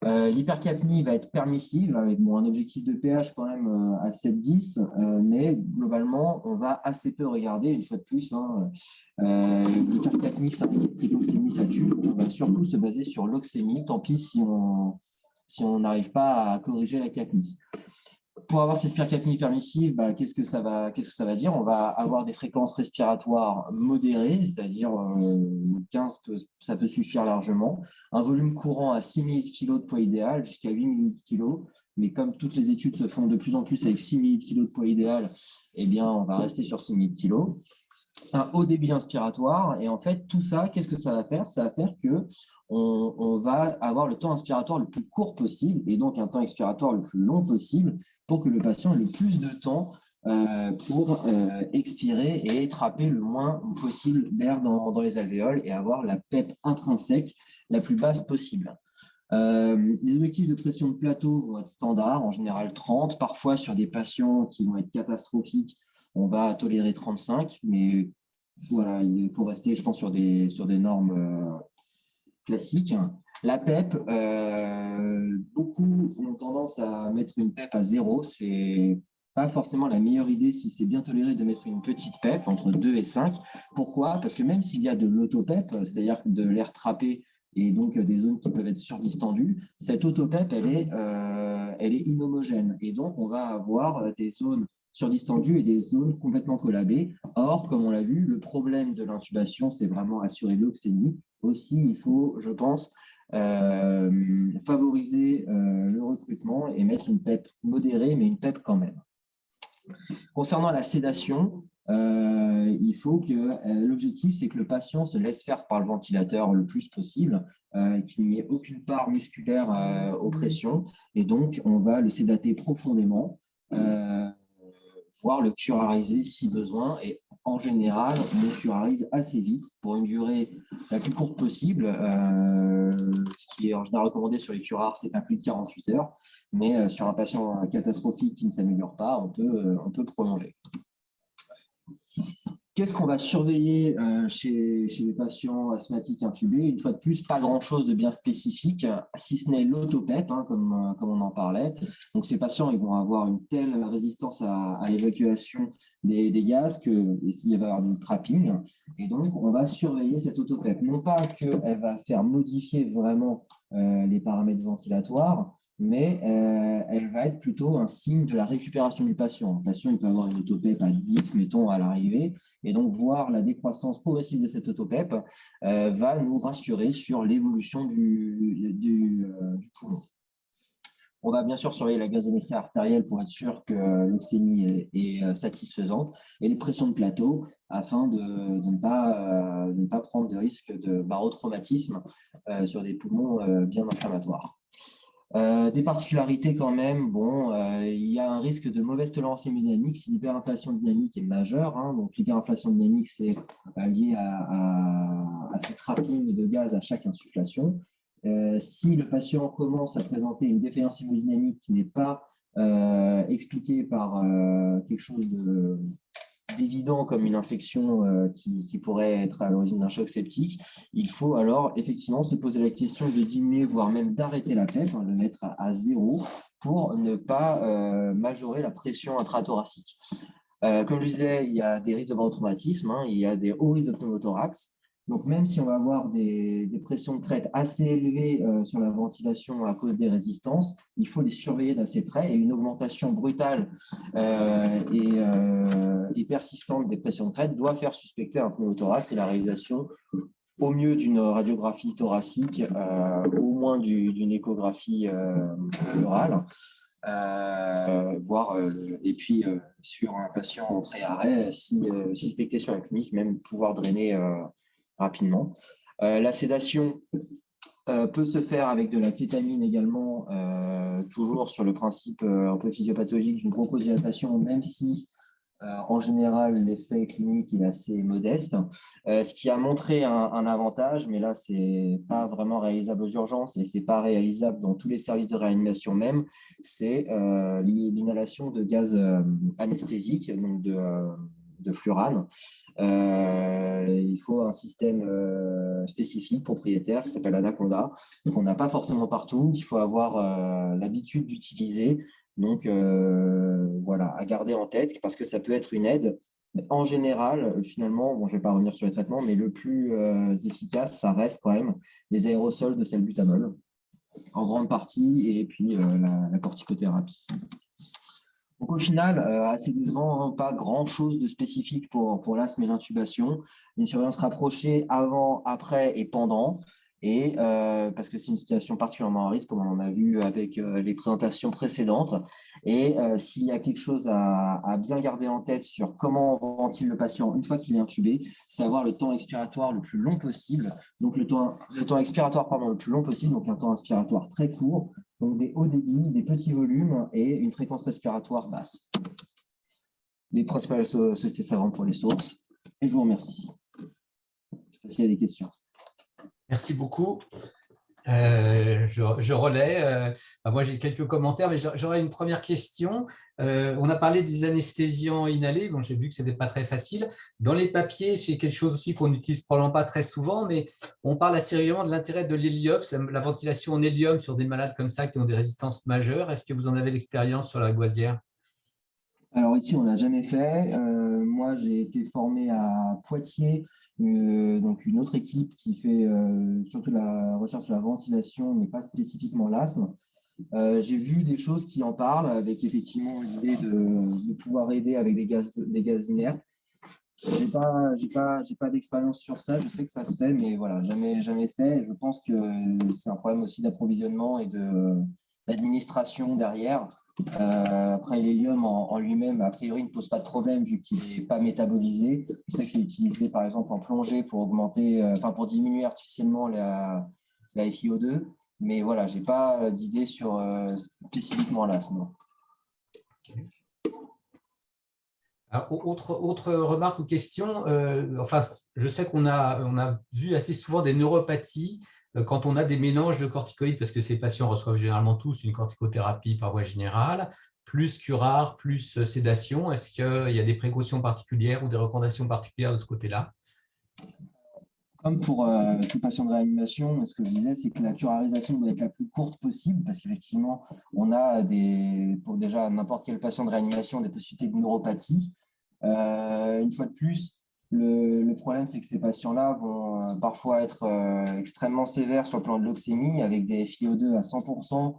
L'hypercapnie va être permissive avec un objectif de pH quand même à 7-10, mais globalement, on va assez peu regarder, une fois de plus. L'hypercapnie, ça inquiète que l'oxémie, ça tue. On va surtout se baser sur l'oxémie, tant pis si on n'arrive pas à corriger la capnie. Pour avoir cette hypercapnie permissive, qu'est-ce que ça va dire? On va avoir des fréquences respiratoires modérées, c'est-à-dire 15, ça peut suffire largement. Un volume courant à 6 ml/kg de poids idéal jusqu'à 8 ml/kg. Mais comme toutes les études se font de plus en plus avec 6 ml/kg de poids idéal, eh bien, on va rester sur 6 ml/kg. Un haut débit inspiratoire. Et en fait, tout ça, qu'est-ce que ça va faire? Ça va faire que on va avoir le temps inspiratoire le plus court possible et donc un temps expiratoire le plus long possible pour que le patient ait le plus de temps pour expirer et trapper le moins possible d'air dans les alvéoles et avoir la PEP intrinsèque la plus basse possible. Les objectifs de pression de plateau vont être standards, en général 30, parfois sur des patients qui vont être catastrophiques, on va tolérer 35, mais voilà, il faut rester, je pense, sur des normes classiques. La PEP, beaucoup ont tendance à mettre une PEP à 0. C'est pas forcément la meilleure idée si c'est bien toléré de mettre une petite PEP entre 2 et 5. Pourquoi? Parce que même s'il y a de l'auto-PEP, c'est-à-dire de l'air trappé et donc des zones qui peuvent être surdistendues, cette auto-PEP, elle est inhomogène. Et donc, on va avoir des zones surdistendues et des zones complètement collabées. Or, comme on l'a vu, le problème de l'intubation, c'est vraiment assurer l'oxémie. Aussi, il faut, je pense, favoriser le recrutement et mettre une PEP modérée, mais une PEP quand même. Concernant la sédation, il faut que l'objectif, c'est que le patient se laisse faire par le ventilateur le plus possible, qu'il n'y ait aucune part musculaire aux pressions, et donc on va le sédater profondément, voire le curariser si besoin, et en général, on le curarise assez vite pour une durée la plus courte possible. Ce qui est en général recommandé sur les curares, c'est pas plus de 48 heures, mais sur un patient catastrophique qui ne s'améliore pas, on peut prolonger. Qu'est-ce qu'on va surveiller chez les patients asthmatiques intubés? Une fois de plus, pas grand-chose de bien spécifique, si ce n'est l'auto-PEP, comme on en parlait. Donc, ces patients, ils vont avoir une telle résistance à l'évacuation des gaz qu'il va y avoir du trapping. Et donc, on va surveiller cette auto-PEP. Non pas qu'elle va faire modifier vraiment les paramètres ventilatoires, mais elle va être plutôt un signe de la récupération du patient. Le patient, il peut avoir une auto-PEP à 10, mettons, à l'arrivée, et donc voir la décroissance progressive de cette auto-PEP va nous rassurer sur l'évolution du poumon. On va bien sûr surveiller la gazométrie artérielle pour être sûr que l'oxémie est satisfaisante et les pressions de plateau afin de ne pas prendre de risque de barotraumatisme sur des poumons bien inflammatoires. Des particularités quand même, bon, il y a un risque de mauvaise tolérance hémodynamique si l'hyperinflation dynamique est majeure. Donc, l'hyperinflation dynamique, c'est lié à ce trapping de gaz à chaque insufflation. Si le patient commence à présenter une défaillance hémodynamique qui n'est pas expliquée par quelque chose d'évident comme une infection qui pourrait être à l'origine d'un choc septique, il faut alors effectivement se poser la question de diminuer, voire même d'arrêter la PEP, de mettre à 0 pour ne pas majorer la pression intrathoracique. Comme je disais, il y a des risques de bronchotraumatisme, il y a des hauts risques de pneumothorax. Donc, même si on va avoir des pressions de crête assez élevées sur la ventilation à cause des résistances, il faut les surveiller d'assez près et une augmentation brutale et persistante des pressions de crête doit faire suspecter un pneumothorax et la réalisation au mieux d'une radiographie thoracique, au moins d'une échographie pleurale. Et puis sur un patient en pré-arrêt, si suspecté sur la clinique, même pouvoir drainer rapidement. La sédation peut se faire avec de la kétamine également, toujours sur le principe un peu physiopathologique d'une bronchodilatation, même si en général l'effet clinique est assez modeste. Ce qui a montré un avantage, mais là c'est pas vraiment réalisable aux urgences et c'est pas réalisable dans tous les services de réanimation même, c'est l'inhalation de gaz anesthésique, donc de fluorane. Il faut un système spécifique, propriétaire, qui s'appelle Anaconda, qu'on n'a pas forcément partout, qu'il faut avoir l'habitude d'utiliser. Donc, voilà, à garder en tête, parce que ça peut être une aide. Mais en général, finalement, bon, je ne vais pas revenir sur les traitements, mais le plus efficace, ça reste quand même les aérosols de salbutamol, en grande partie, et puis la corticothérapie. Donc, au final, assez décevant, pas grand-chose de spécifique pour l'asthme et l'intubation. Une surveillance rapprochée avant, après et pendant. Et parce que c'est une situation particulièrement à risque, comme on en a vu avec les présentations précédentes. Et s'il y a quelque chose à bien garder en tête sur comment on ventile le patient une fois qu'il est intubé, c'est avoir le temps expiratoire le plus long possible. Donc, le temps expiratoire, pardon, le plus long possible, donc un temps inspiratoire très court. Donc, des hauts débits, des petits volumes et une fréquence respiratoire basse. Les principales sociétés savantes pour les sources. Et je vous remercie. Je ne sais pas s'il y a des questions. Merci beaucoup. Je relais. Moi, j'ai quelques commentaires, mais j'aurais une première question. On a parlé des anesthésiants inhalés. Bon, j'ai vu que ce n'était pas très facile. Dans les papiers, c'est quelque chose aussi qu'on n'utilise probablement pas très souvent, mais on parle assez régulièrement de l'intérêt de l'héliox, la ventilation en hélium sur des malades comme ça qui ont des résistances majeures. Est-ce que vous en avez l'expérience sur la Lavoisière? Alors ici, on n'a jamais fait. Moi, j'ai été formé à Poitiers, donc une autre équipe qui fait surtout la recherche sur la ventilation, mais pas spécifiquement l'asthme. J'ai vu des choses qui en parlent, avec effectivement l'idée de pouvoir aider avec des gaz inertes. J'ai pas d'expérience sur ça. Je sais que ça se fait, mais voilà, jamais fait. Je pense que c'est un problème aussi d'approvisionnement et d'administration derrière. Après, l'hélium en lui-même, a priori, ne pose pas de problème vu qu'il n'est pas métabolisé. Je sais que c'est utilisé par exemple en plongée pour augmenter, pour diminuer artificiellement la FiO2. Mais voilà, je n'ai pas d'idée sur spécifiquement l'asthme. Autre remarque ou question, je sais qu'on a vu assez souvent des neuropathies quand on a des mélanges de corticoïdes, parce que ces patients reçoivent généralement tous une corticothérapie par voie générale, plus curare, plus sédation. Est-ce qu'il y a des précautions particulières ou des recommandations particulières de ce côté-là? Comme pour tout patient de réanimation, ce que je disais, c'est que la curarisation doit être la plus courte possible, parce qu'effectivement, on a pour déjà n'importe quel patient de réanimation des possibilités de neuropathie. Une fois de plus, le problème, c'est que ces patients-là vont parfois être extrêmement sévères sur le plan de l'oxémie, avec des FiO2 à 100%,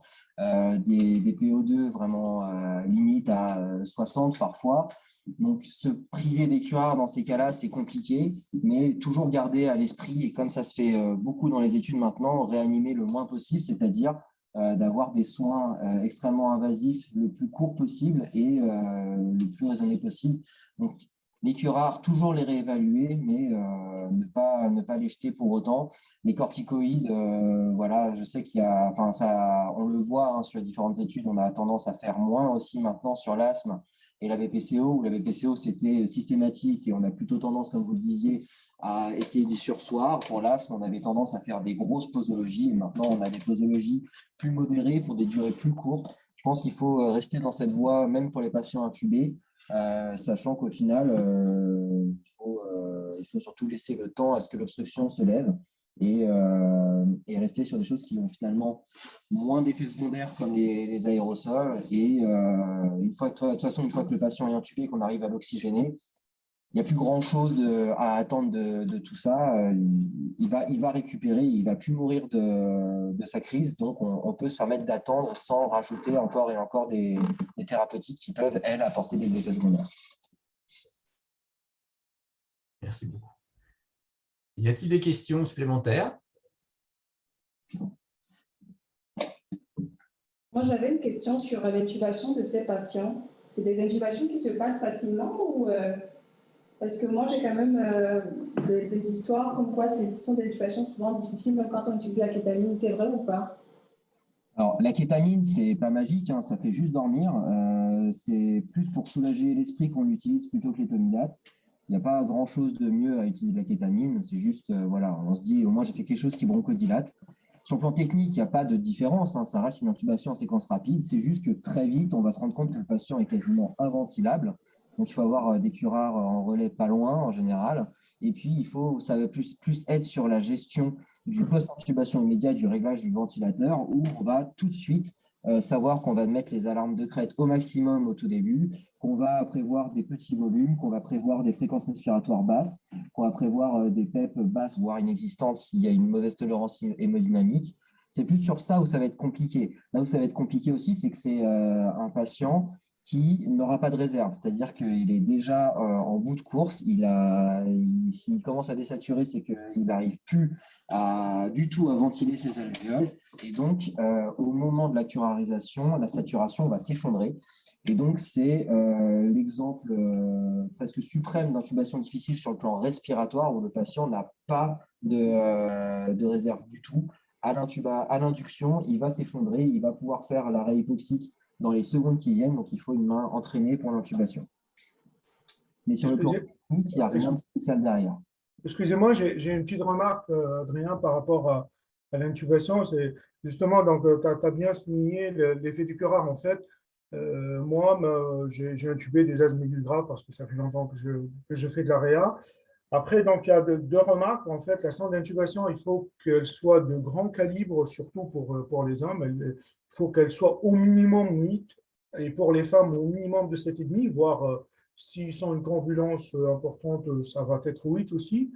des PO2 vraiment limite à 60 parfois. Donc, se priver des curares dans ces cas-là, c'est compliqué, mais toujours garder à l'esprit, et comme ça se fait beaucoup dans les études maintenant, réanimer le moins possible, c'est-à-dire d'avoir des soins extrêmement invasifs le plus court possible et le plus raisonné possible. Donc, Les curares, toujours les réévaluer, mais ne pas les jeter pour autant. Les corticoïdes, voilà, je sais qu'il y a, enfin, ça, on le voit hein, sur les différentes études, on a tendance à faire moins aussi maintenant sur l'asthme et la BPCO, où la BPCO c'était systématique et on a plutôt tendance, comme vous le disiez, à essayer du sursoir. Pour l'asthme, on avait tendance à faire des grosses posologies et maintenant on a des posologies plus modérées pour des durées plus courtes. Je pense qu'il faut rester dans cette voie, même pour les patients intubés. Sachant qu'au final, il faut surtout laisser le temps à ce que l'obstruction se lève et rester sur des choses qui ont finalement moins d'effets secondaires comme les aérosols. Et de toute façon, une fois que le patient est intubé et qu'on arrive à l'oxygéner, il n'y a plus grand-chose à attendre de tout ça. Il va récupérer, il ne va plus mourir de sa crise. Donc, on peut se permettre d'attendre sans rajouter encore et encore des thérapeutiques qui peuvent, elles, apporter des effets secondaires. Merci beaucoup. Y a-t-il des questions supplémentaires? Moi, j'avais une question sur l'intubation de ces patients. C'est des intubations qui se passent facilement ou parce que moi, j'ai quand même des histoires comme quoi ce sont des intubations souvent difficiles, même quand on utilise la kétamine. C'est vrai ou pas? Alors, la kétamine, c'est pas magique, hein, ça fait juste dormir. C'est plus pour soulager l'esprit qu'on l'utilise plutôt que les tomidates. Il n'y a pas grand-chose de mieux à utiliser la kétamine. C'est juste, voilà, on se dit, au moins, j'ai fait quelque chose qui bronchodilate. Sur le plan technique, il n'y a pas de différence. Hein, ça reste une intubation en séquence rapide. C'est juste que très vite, on va se rendre compte que le patient est quasiment inventilable. Donc, il faut avoir des curares en relais pas loin, en général. Et puis, ça va plus être sur la gestion du post-intubation immédiat, du réglage du ventilateur, où on va tout de suite savoir qu'on va mettre les alarmes de crête au maximum au tout début, qu'on va prévoir des petits volumes, qu'on va prévoir des fréquences respiratoires basses, qu'on va prévoir des PEP basses, voire inexistantes s'il y a une mauvaise tolérance hémodynamique. C'est plus sur ça où ça va être compliqué. Là où ça va être compliqué aussi, c'est que c'est un patient qui n'aura pas de réserve, c'est-à-dire qu'il est déjà en bout de course, s'il commence à désaturer, c'est qu'il n'arrive plus du tout à ventiler ses alvéoles, et donc au moment de la curarisation, la saturation va s'effondrer, et donc c'est l'exemple presque suprême d'intubation difficile sur le plan respiratoire, où le patient n'a pas de réserve du tout. À l'induction, il va s'effondrer, il va pouvoir faire l'arrêt hypoxique dans les secondes qui viennent, donc il faut une main entraînée pour l'intubation. Mais sur le plan technique, il n'y a rien de spécial derrière. Excusez-moi, j'ai une petite remarque, Adrien, par rapport à l'intubation. C'est justement, donc, tu as bien souligné l'effet du curare. En fait, moi, j'ai intubé des asthmes graves parce que ça fait longtemps que je fais de la réa. Après, donc, il y a deux remarques. En fait, la sonde d'intubation, il faut qu'elle soit de grand calibre, surtout pour les hommes. Il faut qu'elle soit au minimum 8, et pour les femmes, au minimum de 7,5, voire s'ils sont une corpulence importante, ça va être 8 aussi.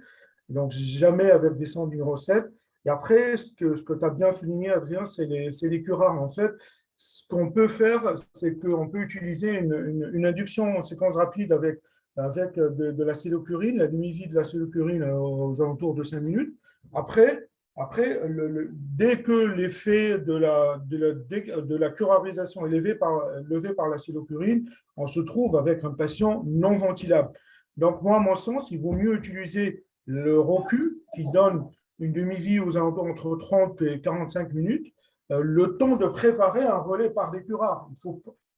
Donc, jamais avec des sondes numéro 7. Et après, ce que tu as bien souligné, Adrien, c'est les curares. En fait, ce qu'on peut faire, c'est qu'on peut utiliser une induction en séquence rapide avec de la célocurine, la demi-vie de la célocurine aux alentours de 5 minutes. Après dès que l'effet de la curarisation est levé par la célocurine, on se trouve avec un patient non ventilable. Donc, moi, à mon sens, il vaut mieux utiliser le ROCU qui donne une demi-vie aux alentours entre 30 et 45 minutes, le temps de préparer un relais par des curares.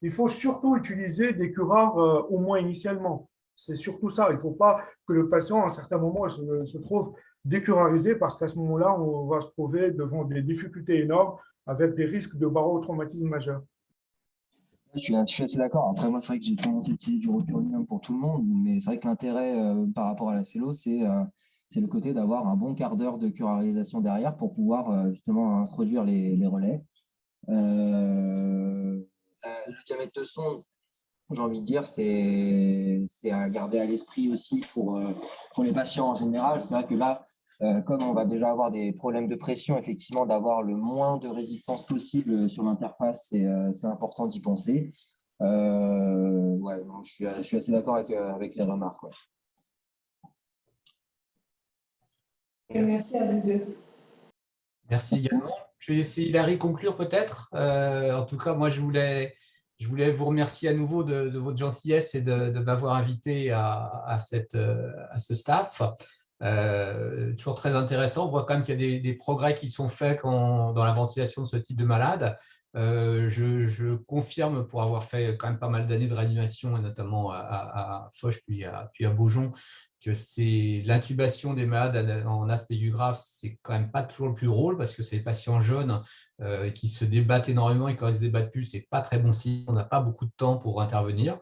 Il faut surtout utiliser des curares au moins initialement. C'est surtout ça. Il ne faut pas que le patient, à un certain moment, se trouve décurarisé parce qu'à ce moment-là, on va se trouver devant des difficultés énormes avec des risques de barotraumatisme majeur. Je suis assez d'accord. Après, moi, c'est vrai que j'ai tendance à utiliser du rocuronium pour tout le monde, mais c'est vrai que l'intérêt par rapport à la célo, c'est le côté d'avoir un bon quart d'heure de curarisation derrière pour pouvoir justement introduire les relais. Le diamètre de sonde, j'ai envie de dire, c'est à garder à l'esprit aussi pour les patients en général. C'est vrai que là, comme on va déjà avoir des problèmes de pression, effectivement, d'avoir le moins de résistance possible sur l'interface, c'est important d'y penser. Ouais, je suis assez d'accord avec les remarques. Ouais. Et merci à vous deux. Merci également. Je vais laisser Hilary conclure peut-être. En tout cas, moi, je voulais Je voulais vous remercier à nouveau de votre gentillesse et de m'avoir invité à ce staff. Toujours très intéressant. On voit quand même qu'il y a des progrès qui sont faits dans la ventilation de ce type de malade. Je confirme, pour avoir fait quand même pas mal d'années de réanimation, et notamment à Foch puis à Beaujon, que c'est l'intubation des malades en asthme aigu grave, c'est quand même pas toujours le plus drôle, parce que c'est les patients jeunes qui se débattent énormément, et quand ils se débattent plus, c'est pas très bon signe. On n'a pas beaucoup de temps pour intervenir.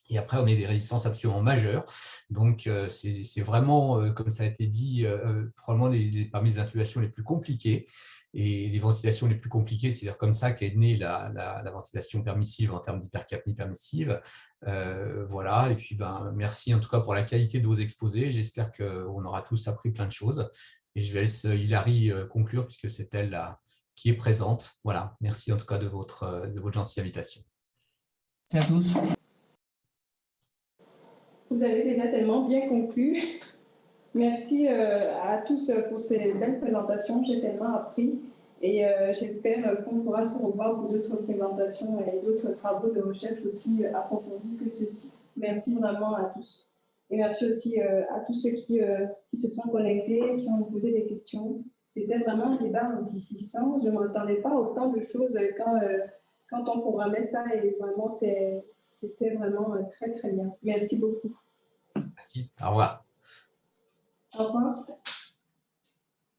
Et après, on a des résistances absolument majeures. Donc, c'est vraiment, comme ça a été dit, probablement parmi les intubations les plus compliquées. Et les ventilations les plus compliquées, c'est-à-dire comme ça qu'est née la ventilation permissive en termes d'hypercapnie permissive. Voilà, et puis merci en tout cas pour la qualité de vos exposés. J'espère qu'on aura tous appris plein de choses. Et je vais laisser Hilary conclure, puisque c'est elle qui est présente. Voilà, merci en tout cas de votre gentille invitation. Merci à tous. Vous avez déjà tellement bien conclu. Merci à tous pour ces belles présentations. J'ai tellement appris et j'espère qu'on pourra se revoir pour d'autres présentations et d'autres travaux de recherche aussi approfondis que ceux-ci. Merci vraiment à tous. Et merci aussi à tous ceux qui se sont connectés, qui ont posé des questions. C'était vraiment un débat enrichissant. Je ne m'attendais pas à autant de choses quand on programmait ça, et vraiment, c'était vraiment très, très bien. Merci beaucoup. Merci. Au revoir. Au revoir.